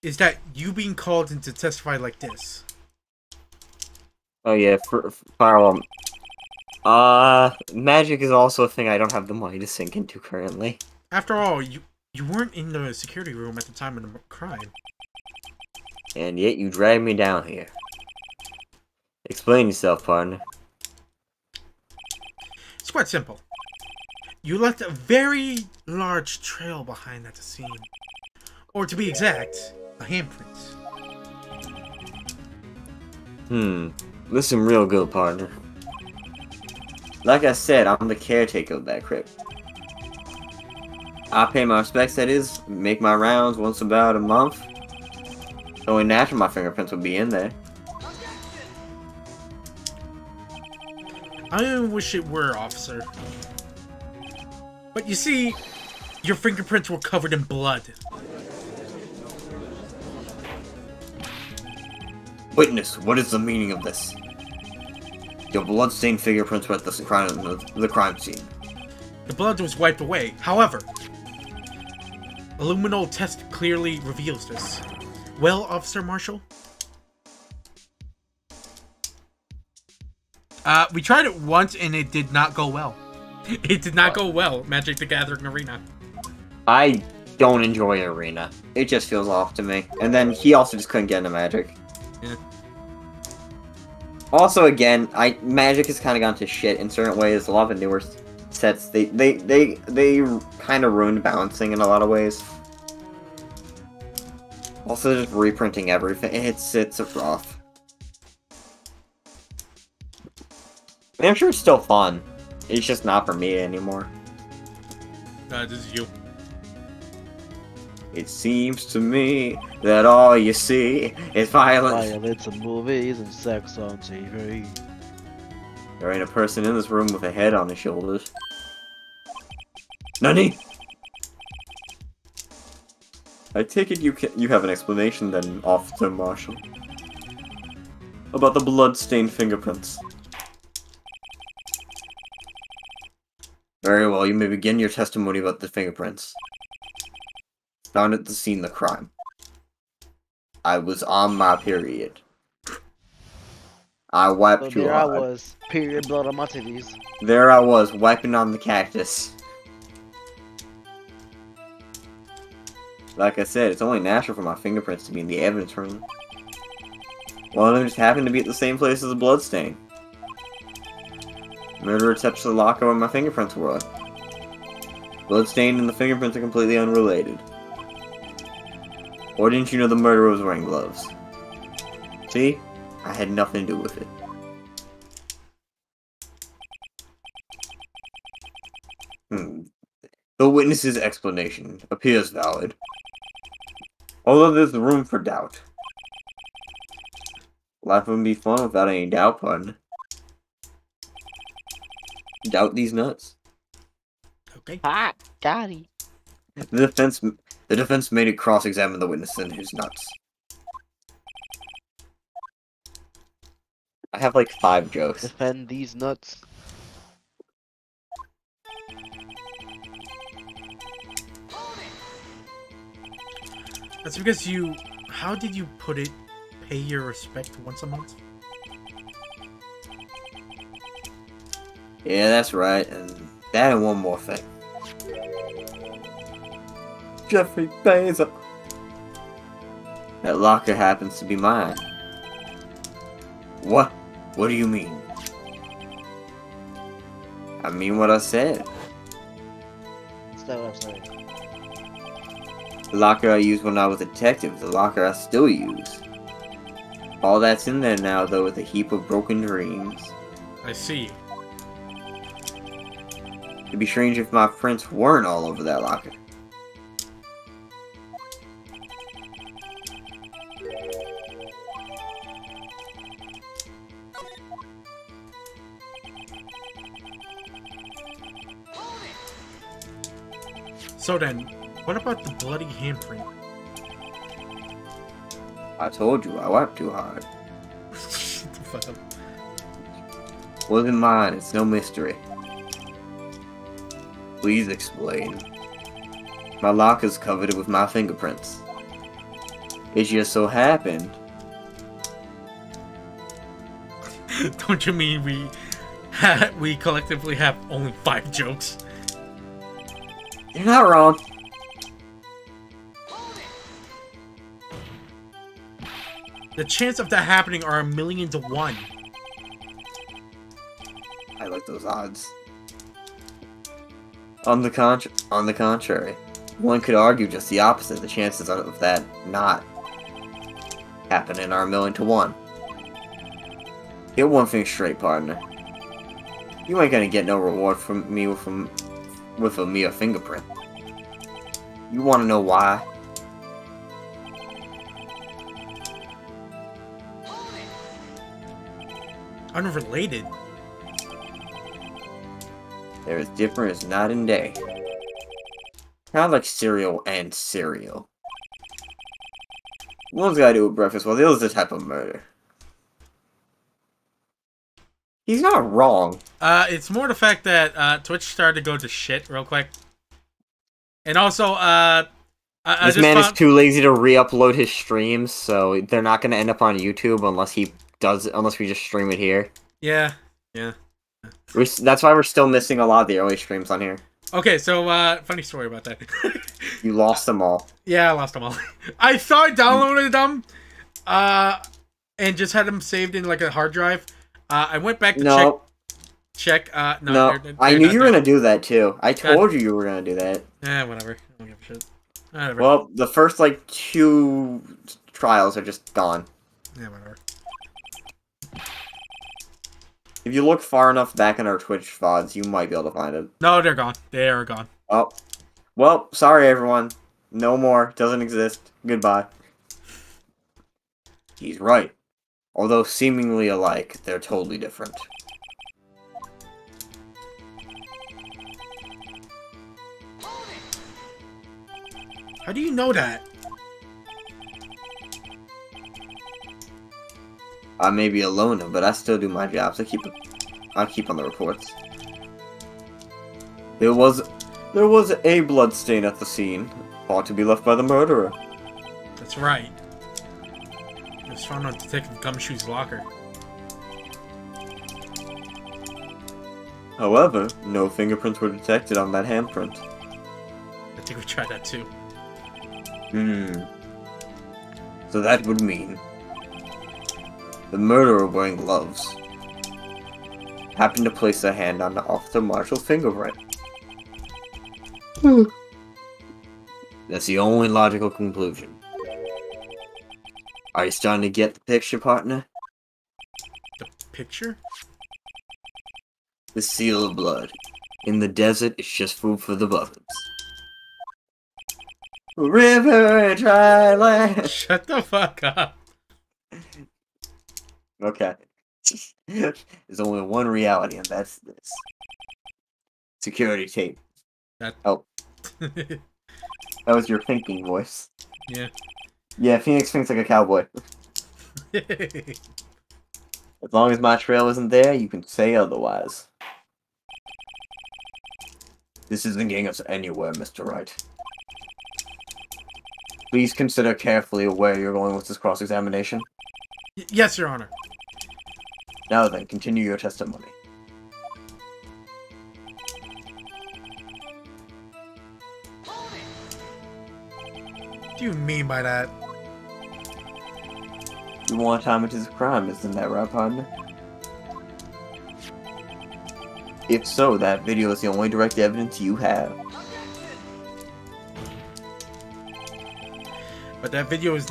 is that you being called in to testify like this? Oh yeah, for Firewall. Magic is also a thing I don't have the money to sink into currently. After all, you weren't in the security room at the time of the crime. And yet you dragged me down here. Explain yourself, partner. It's quite simple. You left a very large trail behind at the scene. Or to be exact, a handprint. Listen real good, partner. Like I said, I'm the caretaker of that crypt. I pay my respects, that is, make my rounds once about a month. It's only natural my fingerprints would be in there. I wish it were, officer. But you see, your fingerprints were covered in blood. Witness, what is the meaning of this? Your bloodstained fingerprints were at the crime scene. The blood was wiped away. However, a luminol test clearly reveals this. Well, Officer Marshall? We tried it once and it did not go well. It did not go well, Magic the Gathering Arena. I don't enjoy Arena. It just feels off to me. And then he also just couldn't get into Magic. Yeah. Also, again, Magic has kind of gone to shit in certain ways. A lot of the newer sets, they kind of ruined balancing in a lot of ways. Also, just reprinting everything. It's rough. I mean, I'm sure it's still fun. It's just not for me anymore. This is you. It seems to me that all you see is violence. Violence in movies and sex on TV. There ain't a person in this room with a head on his shoulders. Nani? I take it you have an explanation then, Officer Marshall. About the blood-stained fingerprints. Very well, you may begin your testimony about the fingerprints. Found at the scene of the crime. I was on my period. I wiped So you there I hard. was, period blood on my titties. There I was, wiping on the cactus. Like I said, it's only natural for my fingerprints to be in the evidence room. One of them just happened to be at the same place as the bloodstain. Murderer touched the locker where my fingerprints were. Bloodstain and the fingerprints are completely unrelated. Or didn't you know the murderer was wearing gloves? See? I had nothing to do with it. The witness's explanation appears valid. Although there's room for doubt. Life wouldn't be fun without any doubt, pun. Doubt these nuts. Okay. Ah, got it. The defense made it cross-examine the witness in his nuts. I have like 5 jokes. Defend these nuts. That's because you... How did you put it? Pay your respect once a month? Yeah, that's right. And that and one more thing. Jeffrey Bezos. That locker happens to be mine. What? What do you mean? I mean what I said. So I'm sorry. The locker I used when I was a detective, the locker I still use. All that's in there now, though, is a heap of broken dreams. I see. It'd be strange if my prints weren't all over that locker. So then, what about the bloody handprint? I told you, I wiped too hard. Shut the fuck up. Wasn't mine, it's no mystery. Please explain. My locker's covered with my fingerprints. It just so happened. Don't you mean we collectively have only 5 jokes? You're not wrong. The chance of that happening are 1,000,000 to 1. I like those odds. On the contrary, one could argue just the opposite. The chances of that not happening are 1,000,000 to 1. Get one thing straight, partner. You ain't gonna get no reward from me with a mere fingerprint. You wanna know why? Unrelated. They're as different as night and day. Kind of like cereal and cereal. One's gotta do with breakfast, while the other's the type of murder. He's not wrong. It's more the fact that Twitch started to go to shit real quick. And also, This man is too lazy to re-upload his streams, so they're not gonna end up on YouTube unless we just stream it here. Yeah. That's why we're still missing a lot of the early streams on here. Okay, so, funny story about that. You lost them all. Yeah, I lost them all. I thought I downloaded them, and just had them saved in, like, a hard drive. I went back to check. No, I knew you were gonna do that, too. I told you were gonna do that. Whatever. I don't give a shit. Whatever. Well, the first, 2 trials are just gone. Yeah, whatever. If you look far enough back in our Twitch VODs, you might be able to find it. No, they're gone. They are gone. Oh. Well, sorry, everyone. No more. Doesn't exist. Goodbye. He's right. Although seemingly alike, they're totally different. How do you know that? I may be a loner, but I still do my job, so I keep on the reports. There was a bloodstain at the scene, thought to be left by the murderer. That's right. It was found on Detective Gumshoe's locker. However, no fingerprints were detected on that handprint. I think we tried that too. So that would mean the murderer wearing gloves happened to place a hand on Officer Marshall's fingerprint. That's the only logical conclusion. Are you starting to get the picture, partner? The picture? The seal of blood. In the desert, it's just food for the buzzards. River, dry land. Shut the fuck up. Okay. There's only one reality, and that's this. Security tape. Oh. That was your thinking voice. Yeah. Yeah, Phoenix thinks like a cowboy. As long as my trail isn't there, you can say otherwise. This isn't getting us anywhere, Mr. Wright. Please consider carefully where you're going with this cross-examination. Yes, Your Honor. Now then, continue your testimony. do you mean by that? You want time it is a crime, isn't that right, partner? If so, that video is the only direct evidence you have. But that video is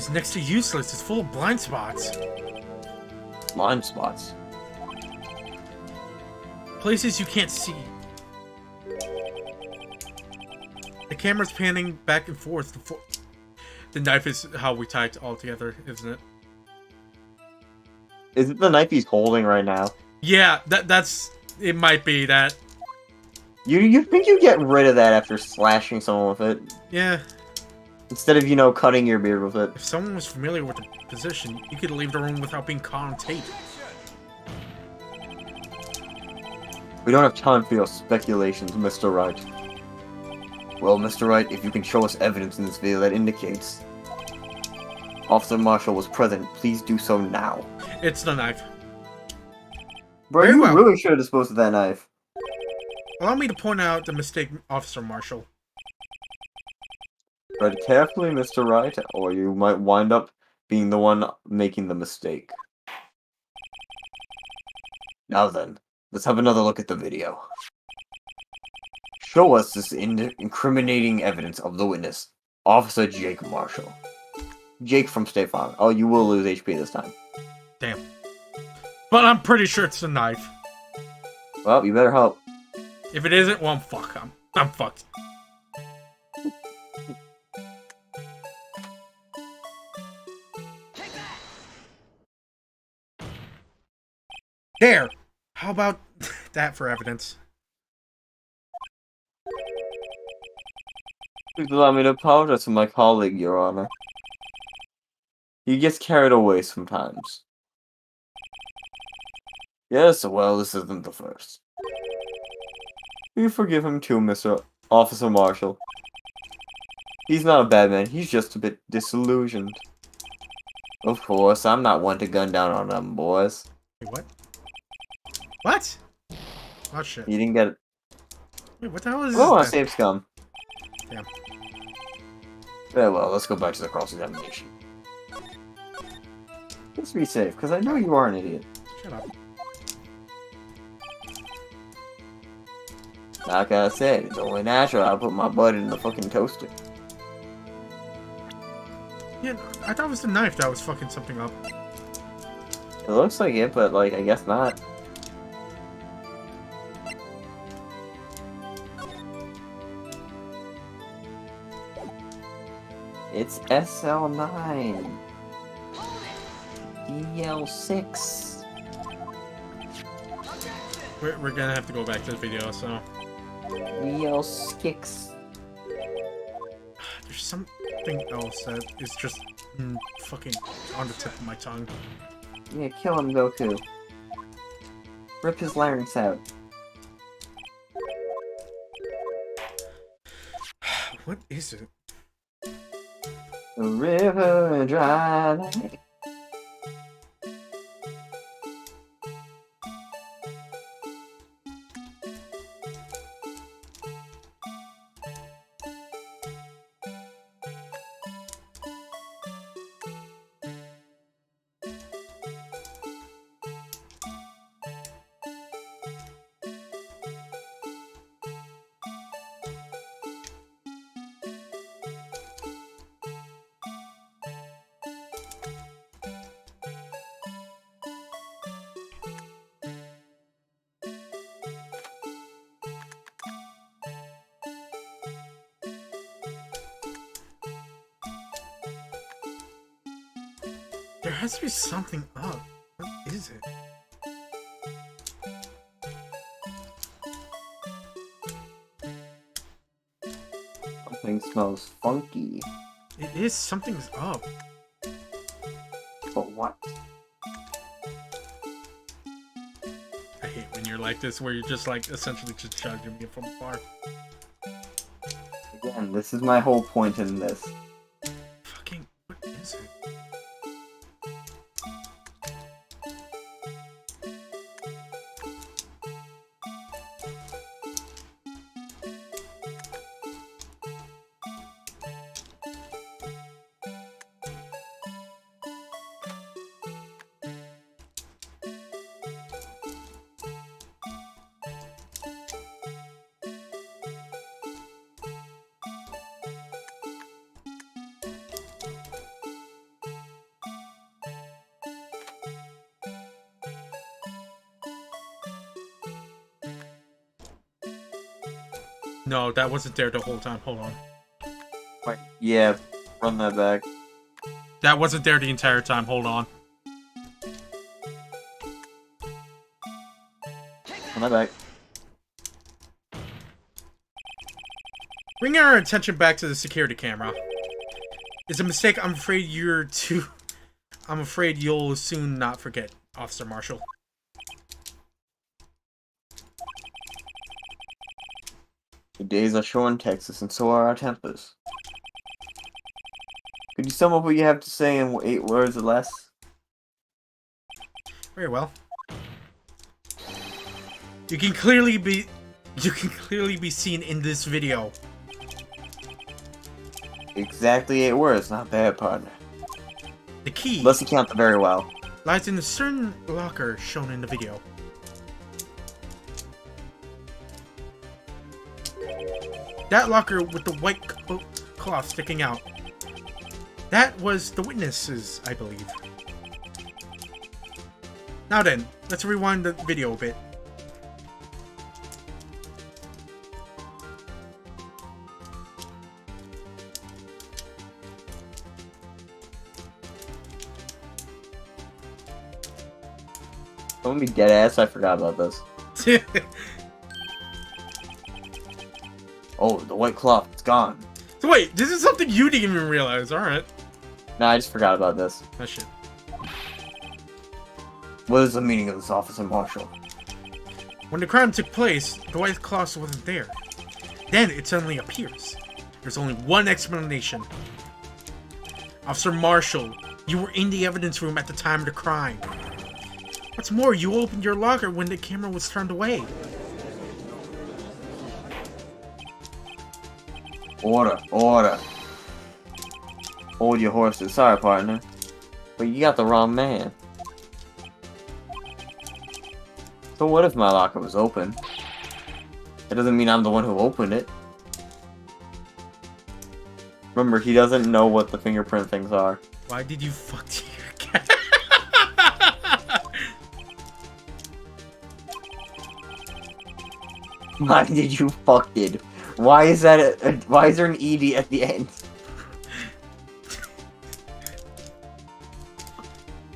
next to useless. It's full of blind spots. Blind spots. Places you can't see. The camera's panning back and forth. The knife is how we tied all together, isn't it? Is it the knife he's holding right now? Yeah, that's... It might be that. You think you get rid of that after slashing someone with it? Yeah. Instead of, you know, cutting your beard with it. If someone was familiar with the position, you could leave the room without being caught on tape. We don't have time for your speculations, Mr. Wright. Well, Mr. Wright, if you can show us evidence in this video that indicates Officer Marshall was present, please do so now. It's the knife. Bro, Very you well. really should have disposed of that knife. Allow me to point out the mistake, Officer Marshall. Tread carefully, Mr. Wright, or you might wind up being the one making the mistake. Now then, let's have another look at the video. Show us this incriminating evidence of the witness, Officer Jake Marshall. Jake from State Farm. Oh, you will lose HP this time. Damn. But I'm pretty sure it's the knife. Well, you better hope. If it isn't, well, fuck. I'm fucked. There! How about that for evidence? Please allow me to apologize to my colleague, Your Honor. He gets carried away sometimes. Yes, well, this isn't the first. You forgive him too, Mr. Officer Marshall. He's not a bad man, he's just a bit disillusioned. Of course, I'm not one to gun down on them boys. Wait, what? What? Oh, shit. You didn't get it. Wait, what the hell is Oh, I this? saved scum. Damn. Very well, let's go back to the cross-examination. Let's be safe, because I know you are an idiot. Shut up. Like I said, it's only natural I put my butt in the fucking toaster. Yeah, I thought it was the knife that was fucking something up. It looks like it, but, like, I guess not. It's SL9. DL6. We're gonna have to go back to the video, so... DL6. There's something else that is just fucking on the tip of my tongue. Yeah, kill him, Goku. Rip his larynx out. What is it? A river dry like... There has to be something up. What is it? Something smells funky. It is something's up. But what? I hate when you're like this, where you're just like essentially just judging me from afar. Again, this is my whole point in this. Fucking, what is it? No, that wasn't there the whole time. Hold on. Wait, yeah, run that back. That wasn't there the entire time. Hold on. Run that back. Bringing our attention back to the security camera is a mistake I'm afraid I'm afraid you'll soon not forget, Officer Marshall. The days are short in Texas, and so are our tempers. Could you sum up what you have to say in 8 words or less? Very well. You can clearly be seen in this video. Exactly 8 words, not bad, partner. The key Unless you count them very well. lies in a certain locker shown in the video. That locker with the white cloth sticking out. That was the witnesses, I believe. Now then, let's rewind the video a bit. I'm gonna be dead ass, I forgot about this. Oh, the white cloth, it's gone. So wait, this is something you didn't even realize, alright. Nah, I just forgot about this. That shit. What is the meaning of this, Officer Marshall? When the crime took place, the white cloth wasn't there. Then it suddenly appears. There's only one explanation. Officer Marshall, you were in the evidence room at the time of the crime. What's more, you opened your locker when the camera was turned away. Order, order. Hold your horses. Sorry, partner. But you got the wrong man. So what if my locker was open? It doesn't mean I'm the one who opened it. Remember, he doesn't know what the fingerprint things are. Why did you fuck your cat? Why did you fuck it? Why is that why is there an ED at the end?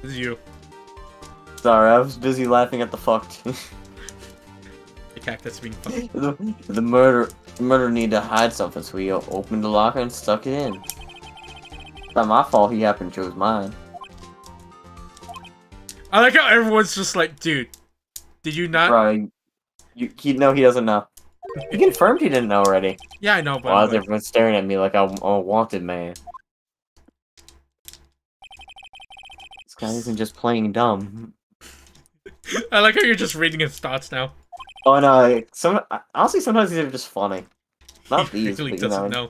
This is you. Sorry, I was busy laughing at the fucked. The cactus being fucked. the murder needed to hide something, so he opened the locker and stuck it in. It's not my fault he happened to choose mine. I like how everyone's just like, dude, did you not? Bro, he doesn't know. He confirmed he didn't know already. Yeah, I know, but Why is everyone staring at me like I'm a wanted man? This guy isn't just playing dumb. I like how you're just reading his thoughts now. Oh no, honestly sometimes these are just funny. Not He these, really but, doesn't know.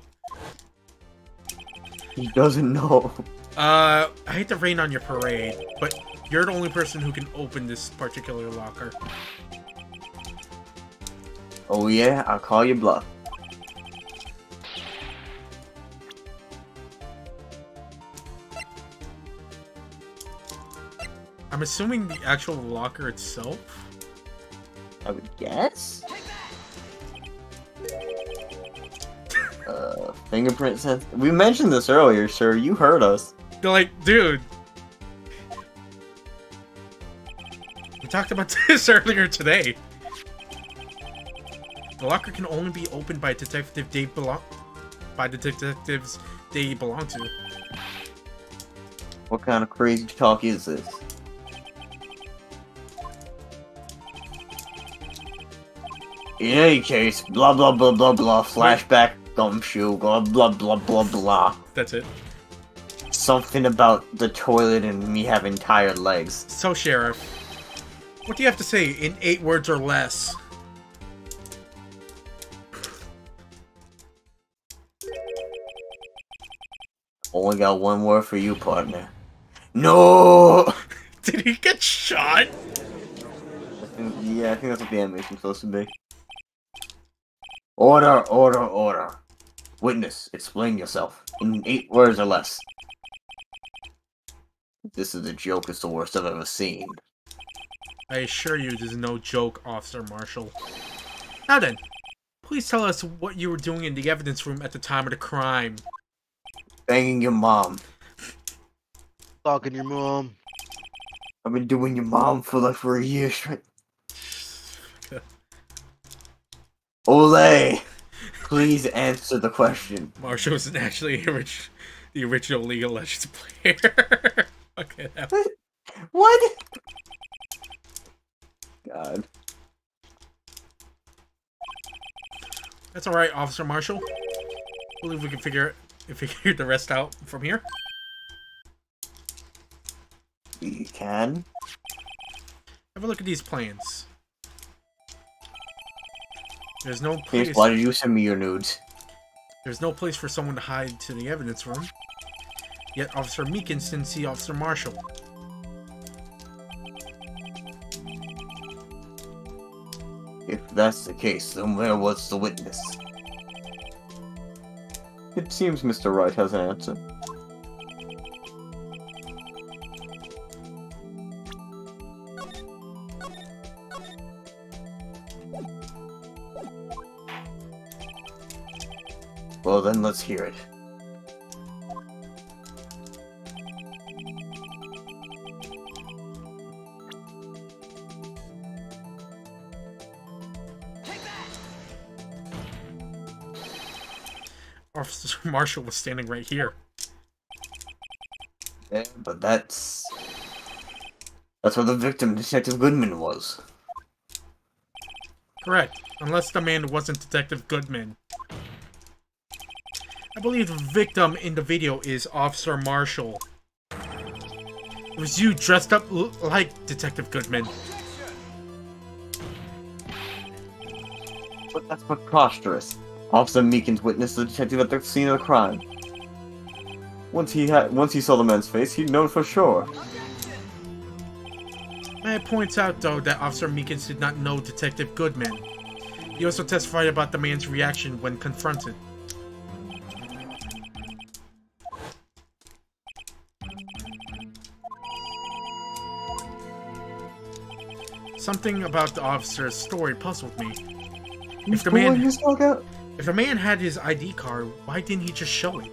He doesn't know. I hate to rain on your parade, but you're the only person who can open this particular locker. Oh yeah, I'll call you bluff. I'm assuming the actual locker itself? I would guess? Fingerprint sense. We mentioned this earlier, sir. You heard us. They're like, dude. We talked about this earlier today. The locker can only be opened by detectives they belong to. What kind of crazy talk is this? In any case, blah blah blah blah blah, flashback, gumshoe, blah blah blah blah blah. That's it. Something about the toilet and me having tired legs. So, Sheriff, what do you have to say in 8 words or less? Only got one word for you, partner. No! Did he get shot? Yeah, I think that's what the animation's supposed to be. Order, order, order. Witness, explain yourself. In 8 words or less. This is a joke, it's the worst I've ever seen. I assure you, this is no joke, Officer Marshall. Now then, Please tell us what you were doing in the evidence room at the time of the crime. Banging your mom. Talking your mom. I've been doing your mom for a year straight. Ole! Please answer the question. Marshall isn't actually the original League of Legends player. Okay, What? God. that's all right, Officer Marshall. I believe we can figure the rest out from here. We can? Have a look at these plans. There's no Please, place. why did you send me your nudes? There's no place for someone to hide to the evidence room. Yet Officer Meekins didn't see Officer Marshall. If that's the case, then where was the witness? It seems Mr. Wright has an answer. Well then, let's hear it. Officer Marshall was standing right here. Yeah, but that's where the victim, Detective Goodman, was. Correct. Unless the man wasn't Detective Goodman. I believe the victim in the video is Officer Marshall. It was you dressed up like Detective Goodman. But that's preposterous. Officer Meekins witnessed the detective at the scene of the crime. Once he saw the man's face, he'd known for sure. May I point out, though, that Officer Meekins did not know Detective Goodman. He also testified about the man's reaction when confronted. Something about the officer's story puzzled me. If the man had his ID card, why didn't he just show it?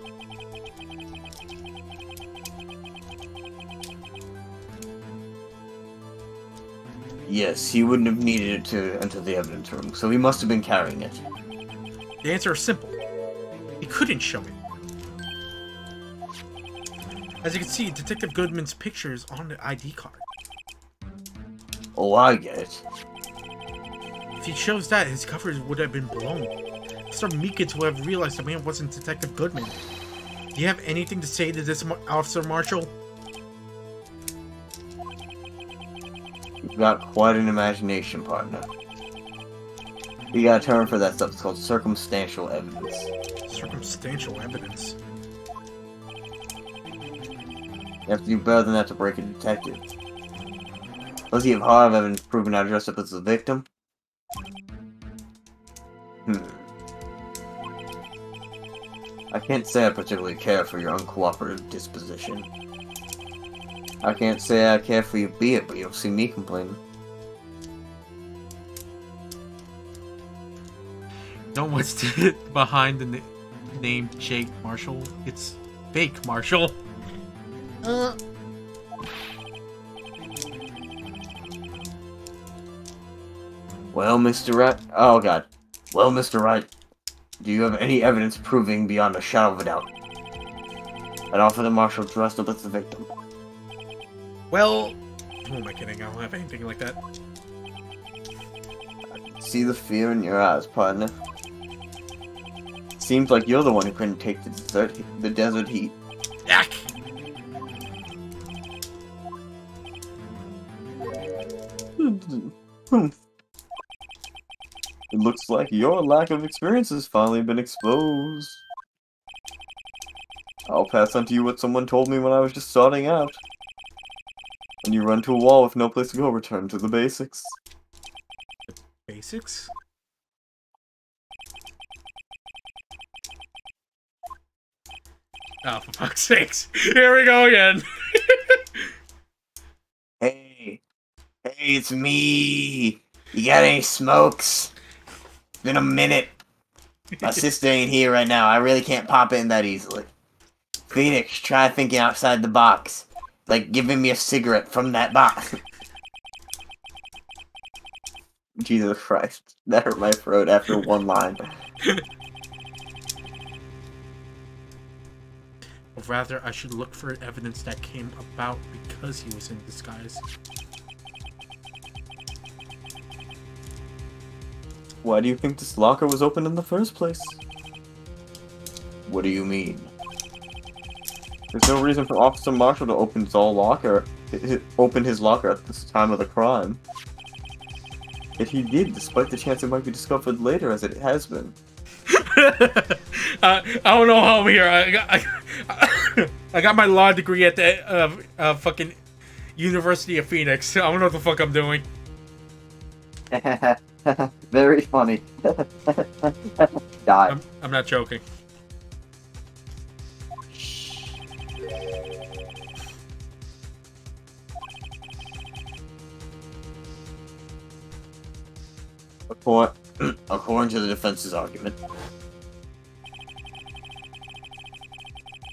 Yes, he wouldn't have needed it to enter the evidence room, so he must have been carrying it. The answer is simple. He couldn't show it. As you can see, Detective Goodman's picture is on the ID card. Oh, I get it. If he shows that, his coverage would have been blown. Officer Meekins would have realized the man wasn't Detective Goodman. Do you have anything to say to this, Officer Marshall? You've got quite an imagination, partner. You got a term for that stuff. It's called circumstantial evidence. Circumstantial evidence? You have to do better than that to break a detective. Does he have hard evidence proving how to dress up as the victim? I can't say I particularly care for your uncooperative disposition. I can't say I care for you be it, but you don't see me complaining. Know what's behind the name Jake Marshall? It's fake Marshall. Well, Mr. Wright. Oh, God. Well, Mr. Wright. Do you have any evidence proving beyond a shadow of a doubt that Officer Marshall dressed up as the victim? Well, who am I kidding? I don't have anything like that. I can see the fear in your eyes, partner. Seems like you're the one who couldn't take the desert heat. Yak! It looks like your lack of experience has finally been exposed. I'll pass on to you what someone told me when I was just starting out. When you run to a wall with no place to go, return to the basics. Basics? Oh, for fuck's sakes. Here we go again. Hey, it's me. You got any smokes? Been a minute. My sister ain't here right now. I really can't pop in that easily. Phoenix, try thinking outside the box. Like giving me a cigarette from that box. Jesus Christ. That hurt my throat after one line. Or rather, I should look for evidence that came about because he was in disguise. Why do you think this locker was open in the first place? What do you mean? There's no reason for Officer Marshall to open his locker at this time of the crime. Yet he did, despite the chance it might be discovered later, as it has been. I don't know how I'm here. I got my law degree at the fucking University of Phoenix. I don't know what the fuck I'm doing. Very funny. Die. I'm not joking. According to the defense's argument,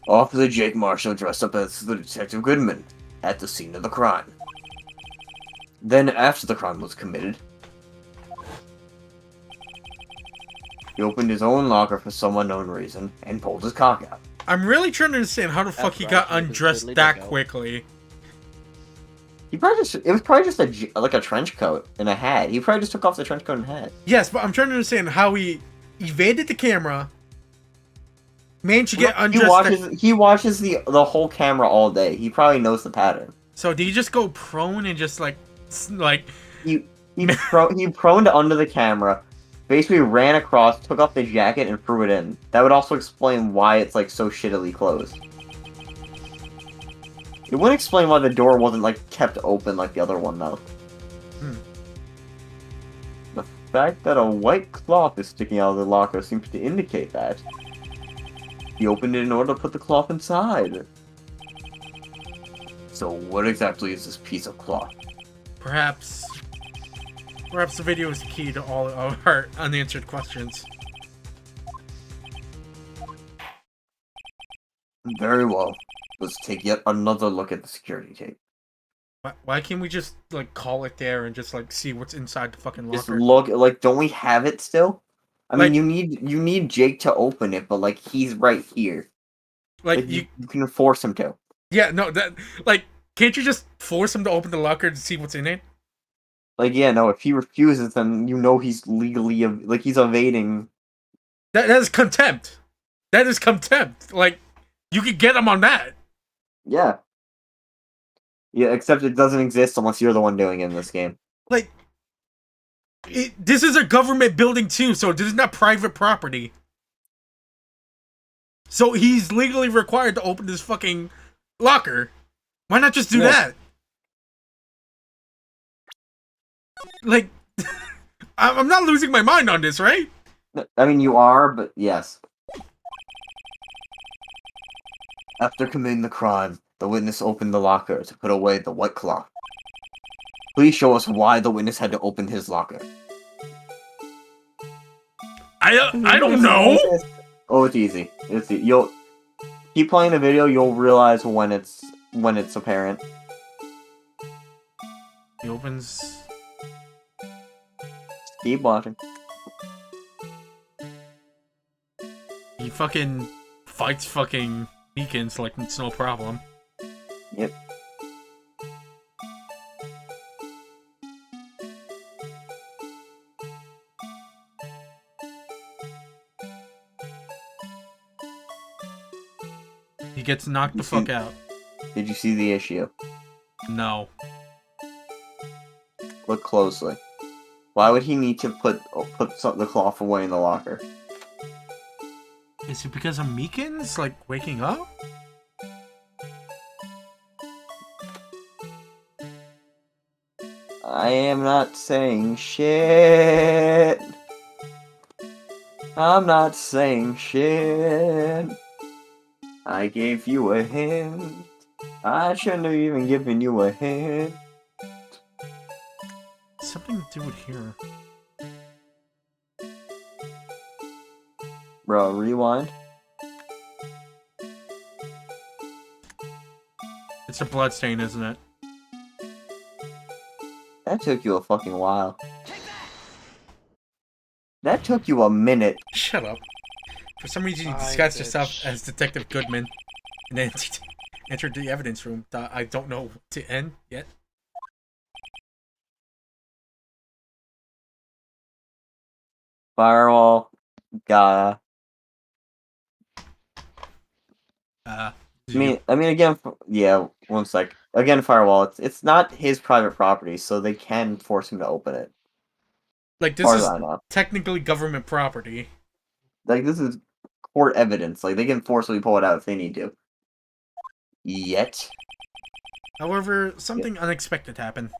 Officer Jake Marshall dressed up as the Detective Goodman at the scene of the crime. Then, after the crime was committed, he opened his own locker for some unknown reason and pulled his cock out. I'm really trying to understand how the fuck he got undressed that quickly. It was probably just a trench coat and a hat. He probably just took off the trench coat and hat. Yes, but I'm trying to understand how he evaded the camera, managed to get undressed. He watches the whole camera all day. He probably knows the pattern. So did he just go prone and just like he proned under the camera, basically ran across, took off the jacket, and threw it in. That would also explain why it's like so shittily closed. It wouldn't explain why the door wasn't like kept open like the other one though. The fact that a white cloth is sticking out of the locker seems to indicate that. He opened it in order to put the cloth inside. So what exactly is this piece of cloth? Perhaps the video is the key to all of our unanswered questions. Very well. Let's take yet another look at the security tape. Why can't we just like call it there and just like see what's inside the fucking locker? Just look, like, don't we have it still? I mean, you need Jake to open it, but like he's right here. Like you can force him to. Yeah, no, that like can't you just force him to open the locker to see what's in it? Like, yeah, no. If he refuses, then you know he's legally he's evading. That is contempt. That is contempt. Like you could get him on that. Yeah. Yeah, except it doesn't exist unless you're the one doing it in this game. Like, this is a government building too, so this is not private property. So he's legally required to open this fucking locker. Why not just do that? Like, I'm not losing my mind on this, right? I mean, you are, but yes. After committing the crime, the witness opened the locker to put away the white cloth. Please show us why the witness had to open his locker. I don't know. Oh, it's easy. You'll keep playing the video. You'll realize when it's apparent. He opens. Keep watching. He fucking fights fucking Meekins like it's no problem. Yep. He gets knocked the fuck out. Did you see the issue? No. Look closely. Why would he need to put the cloth away in the locker? Is it because of Meekins, like, waking up? I am not saying shit. I'm not saying shit. I gave you a hint. I shouldn't have even given you a hint. Something to do with here. Bro, rewind. It's a blood stain, isn't it? That took you a fucking while. That took you a minute. Shut up. For some reason, you Fine, disguised yourself bitch. as Detective Goodman, and then entered the evidence room. I don't know to end yet. Firewall. Gaia. Uh, I mean, again, yeah. One sec. Again, firewall. It's not his private property, so they can force him to open it. like, As this far as is I know, technically government property. like this is court evidence. Like they can forcibly pull it out if they need to. Yet. However, something unexpected happened.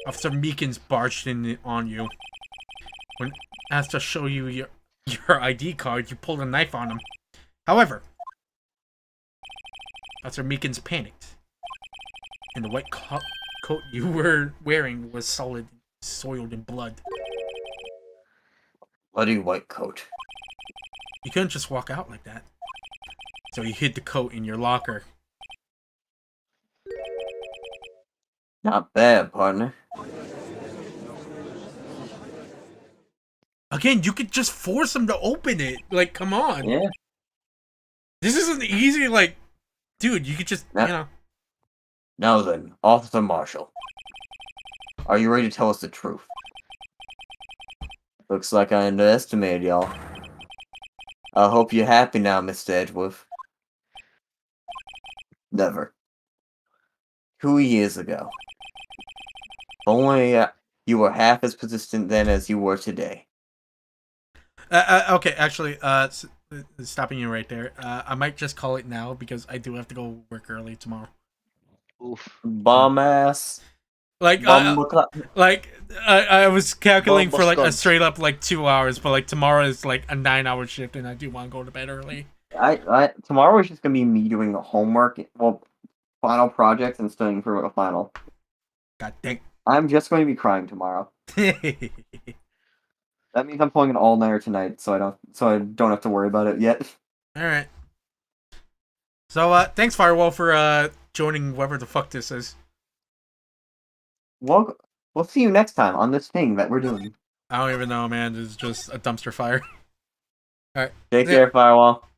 Officer Meekins barged in on you. When asked to show you your ID card, you pulled a knife on him. However, Officer Meekins panicked, and the white coat you were wearing was soiled in blood. Bloody white coat. You couldn't just walk out like that. So you hid the coat in your locker. Not bad, partner. Again, you could just force him to open it. Like, come on. Yeah. This isn't easy, like, dude, you could just, Now then, Officer Marshall. Are you ready to tell us the truth? Looks like I underestimated y'all. I hope you're happy now, Mr. Edgeworth. Never. 2 years ago. If only you were half as persistent then as you were today. Okay, actually, stopping you right there. I might just call it now because I do have to go work early tomorrow. Oof. Bomb ass. Like, I was calculating for like a straight up like 2 hours, but like tomorrow is like a 9-hour shift, and I do want to go to bed early. Tomorrow is just gonna be me doing the homework, well, final projects and studying for a final. God dang. I'm just going to be crying tomorrow. That means I'm pulling an all-nighter tonight, so I don't have to worry about it yet. All right. So, thanks Firewall for joining whoever the fuck this is. Well, we'll see you next time on this thing that we're doing. I don't even know, man. It's just a dumpster fire. All right. Take care, Firewall.